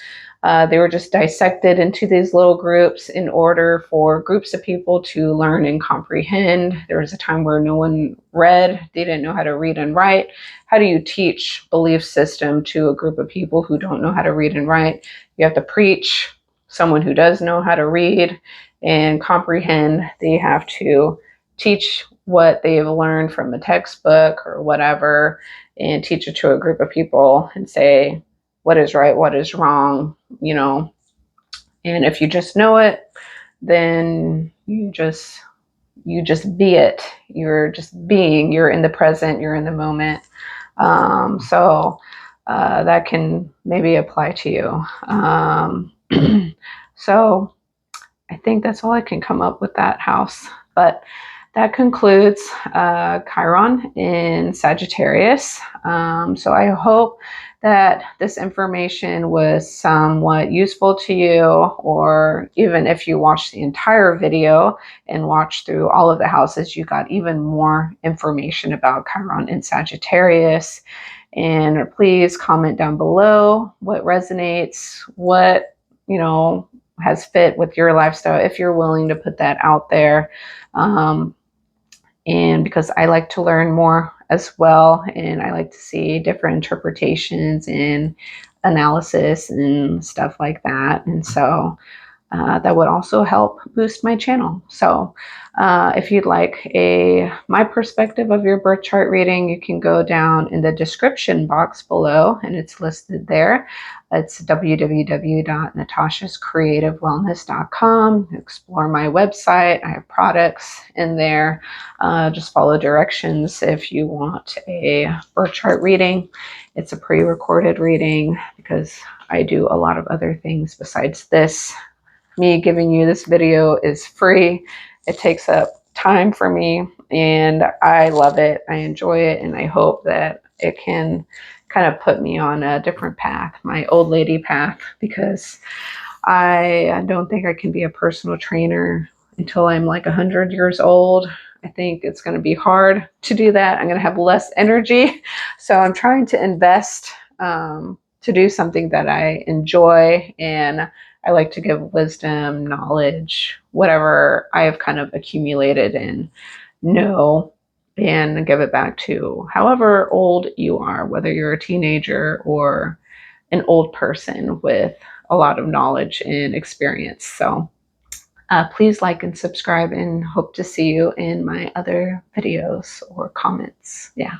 They were just dissected into these little groups in order for groups of people to learn and comprehend. There was a time where no one read. They didn't know how to read and write. How do you teach belief system to a group of people who don't know how to read and write? You have to preach. Someone who does know how to read and comprehend, they have to teach what they've learned from a textbook or whatever and teach it to a group of people and say what is right, what is wrong, and if you just know it, then you just be it. You're just being, you're in the present, you're in the moment. So that can maybe apply to you. So I think that's all I can come up with that house. But that concludes Chiron in Sagittarius. So I hope that this information was somewhat useful to you, or even if you watched the entire video and watched through all of the houses, you got even more information about Chiron in Sagittarius. And please comment down below what resonates, what, has fit with your lifestyle, if you're willing to put that out there. And because I like to learn more as well, and I like to see different interpretations and analysis and stuff like that. And so that would also help boost my channel. So if you'd like my perspective of your birth chart reading, you can go down in the description box below, and it's listed there. It's www.natashascreativewellness.com. Explore my website. I have products in there. Just follow directions if you want a birth chart reading. It's a pre-recorded reading because I do a lot of other things besides this. Me giving you this video is free. It takes up time for me, and I love it. I enjoy it, and I hope that it can kind of put me on a different path, my old lady path, because I don't think I can be a personal trainer until I'm like 100 years old. I think it's going to be hard to do that. I'm going to have less energy. So I'm trying to invest to do something that I enjoy, and I like to give wisdom, knowledge, whatever I have kind of accumulated and know and give it back to however old you are, whether you're a teenager or an old person with a lot of knowledge and experience. So please like and subscribe, and hope to see you in my other videos or comments. Yeah.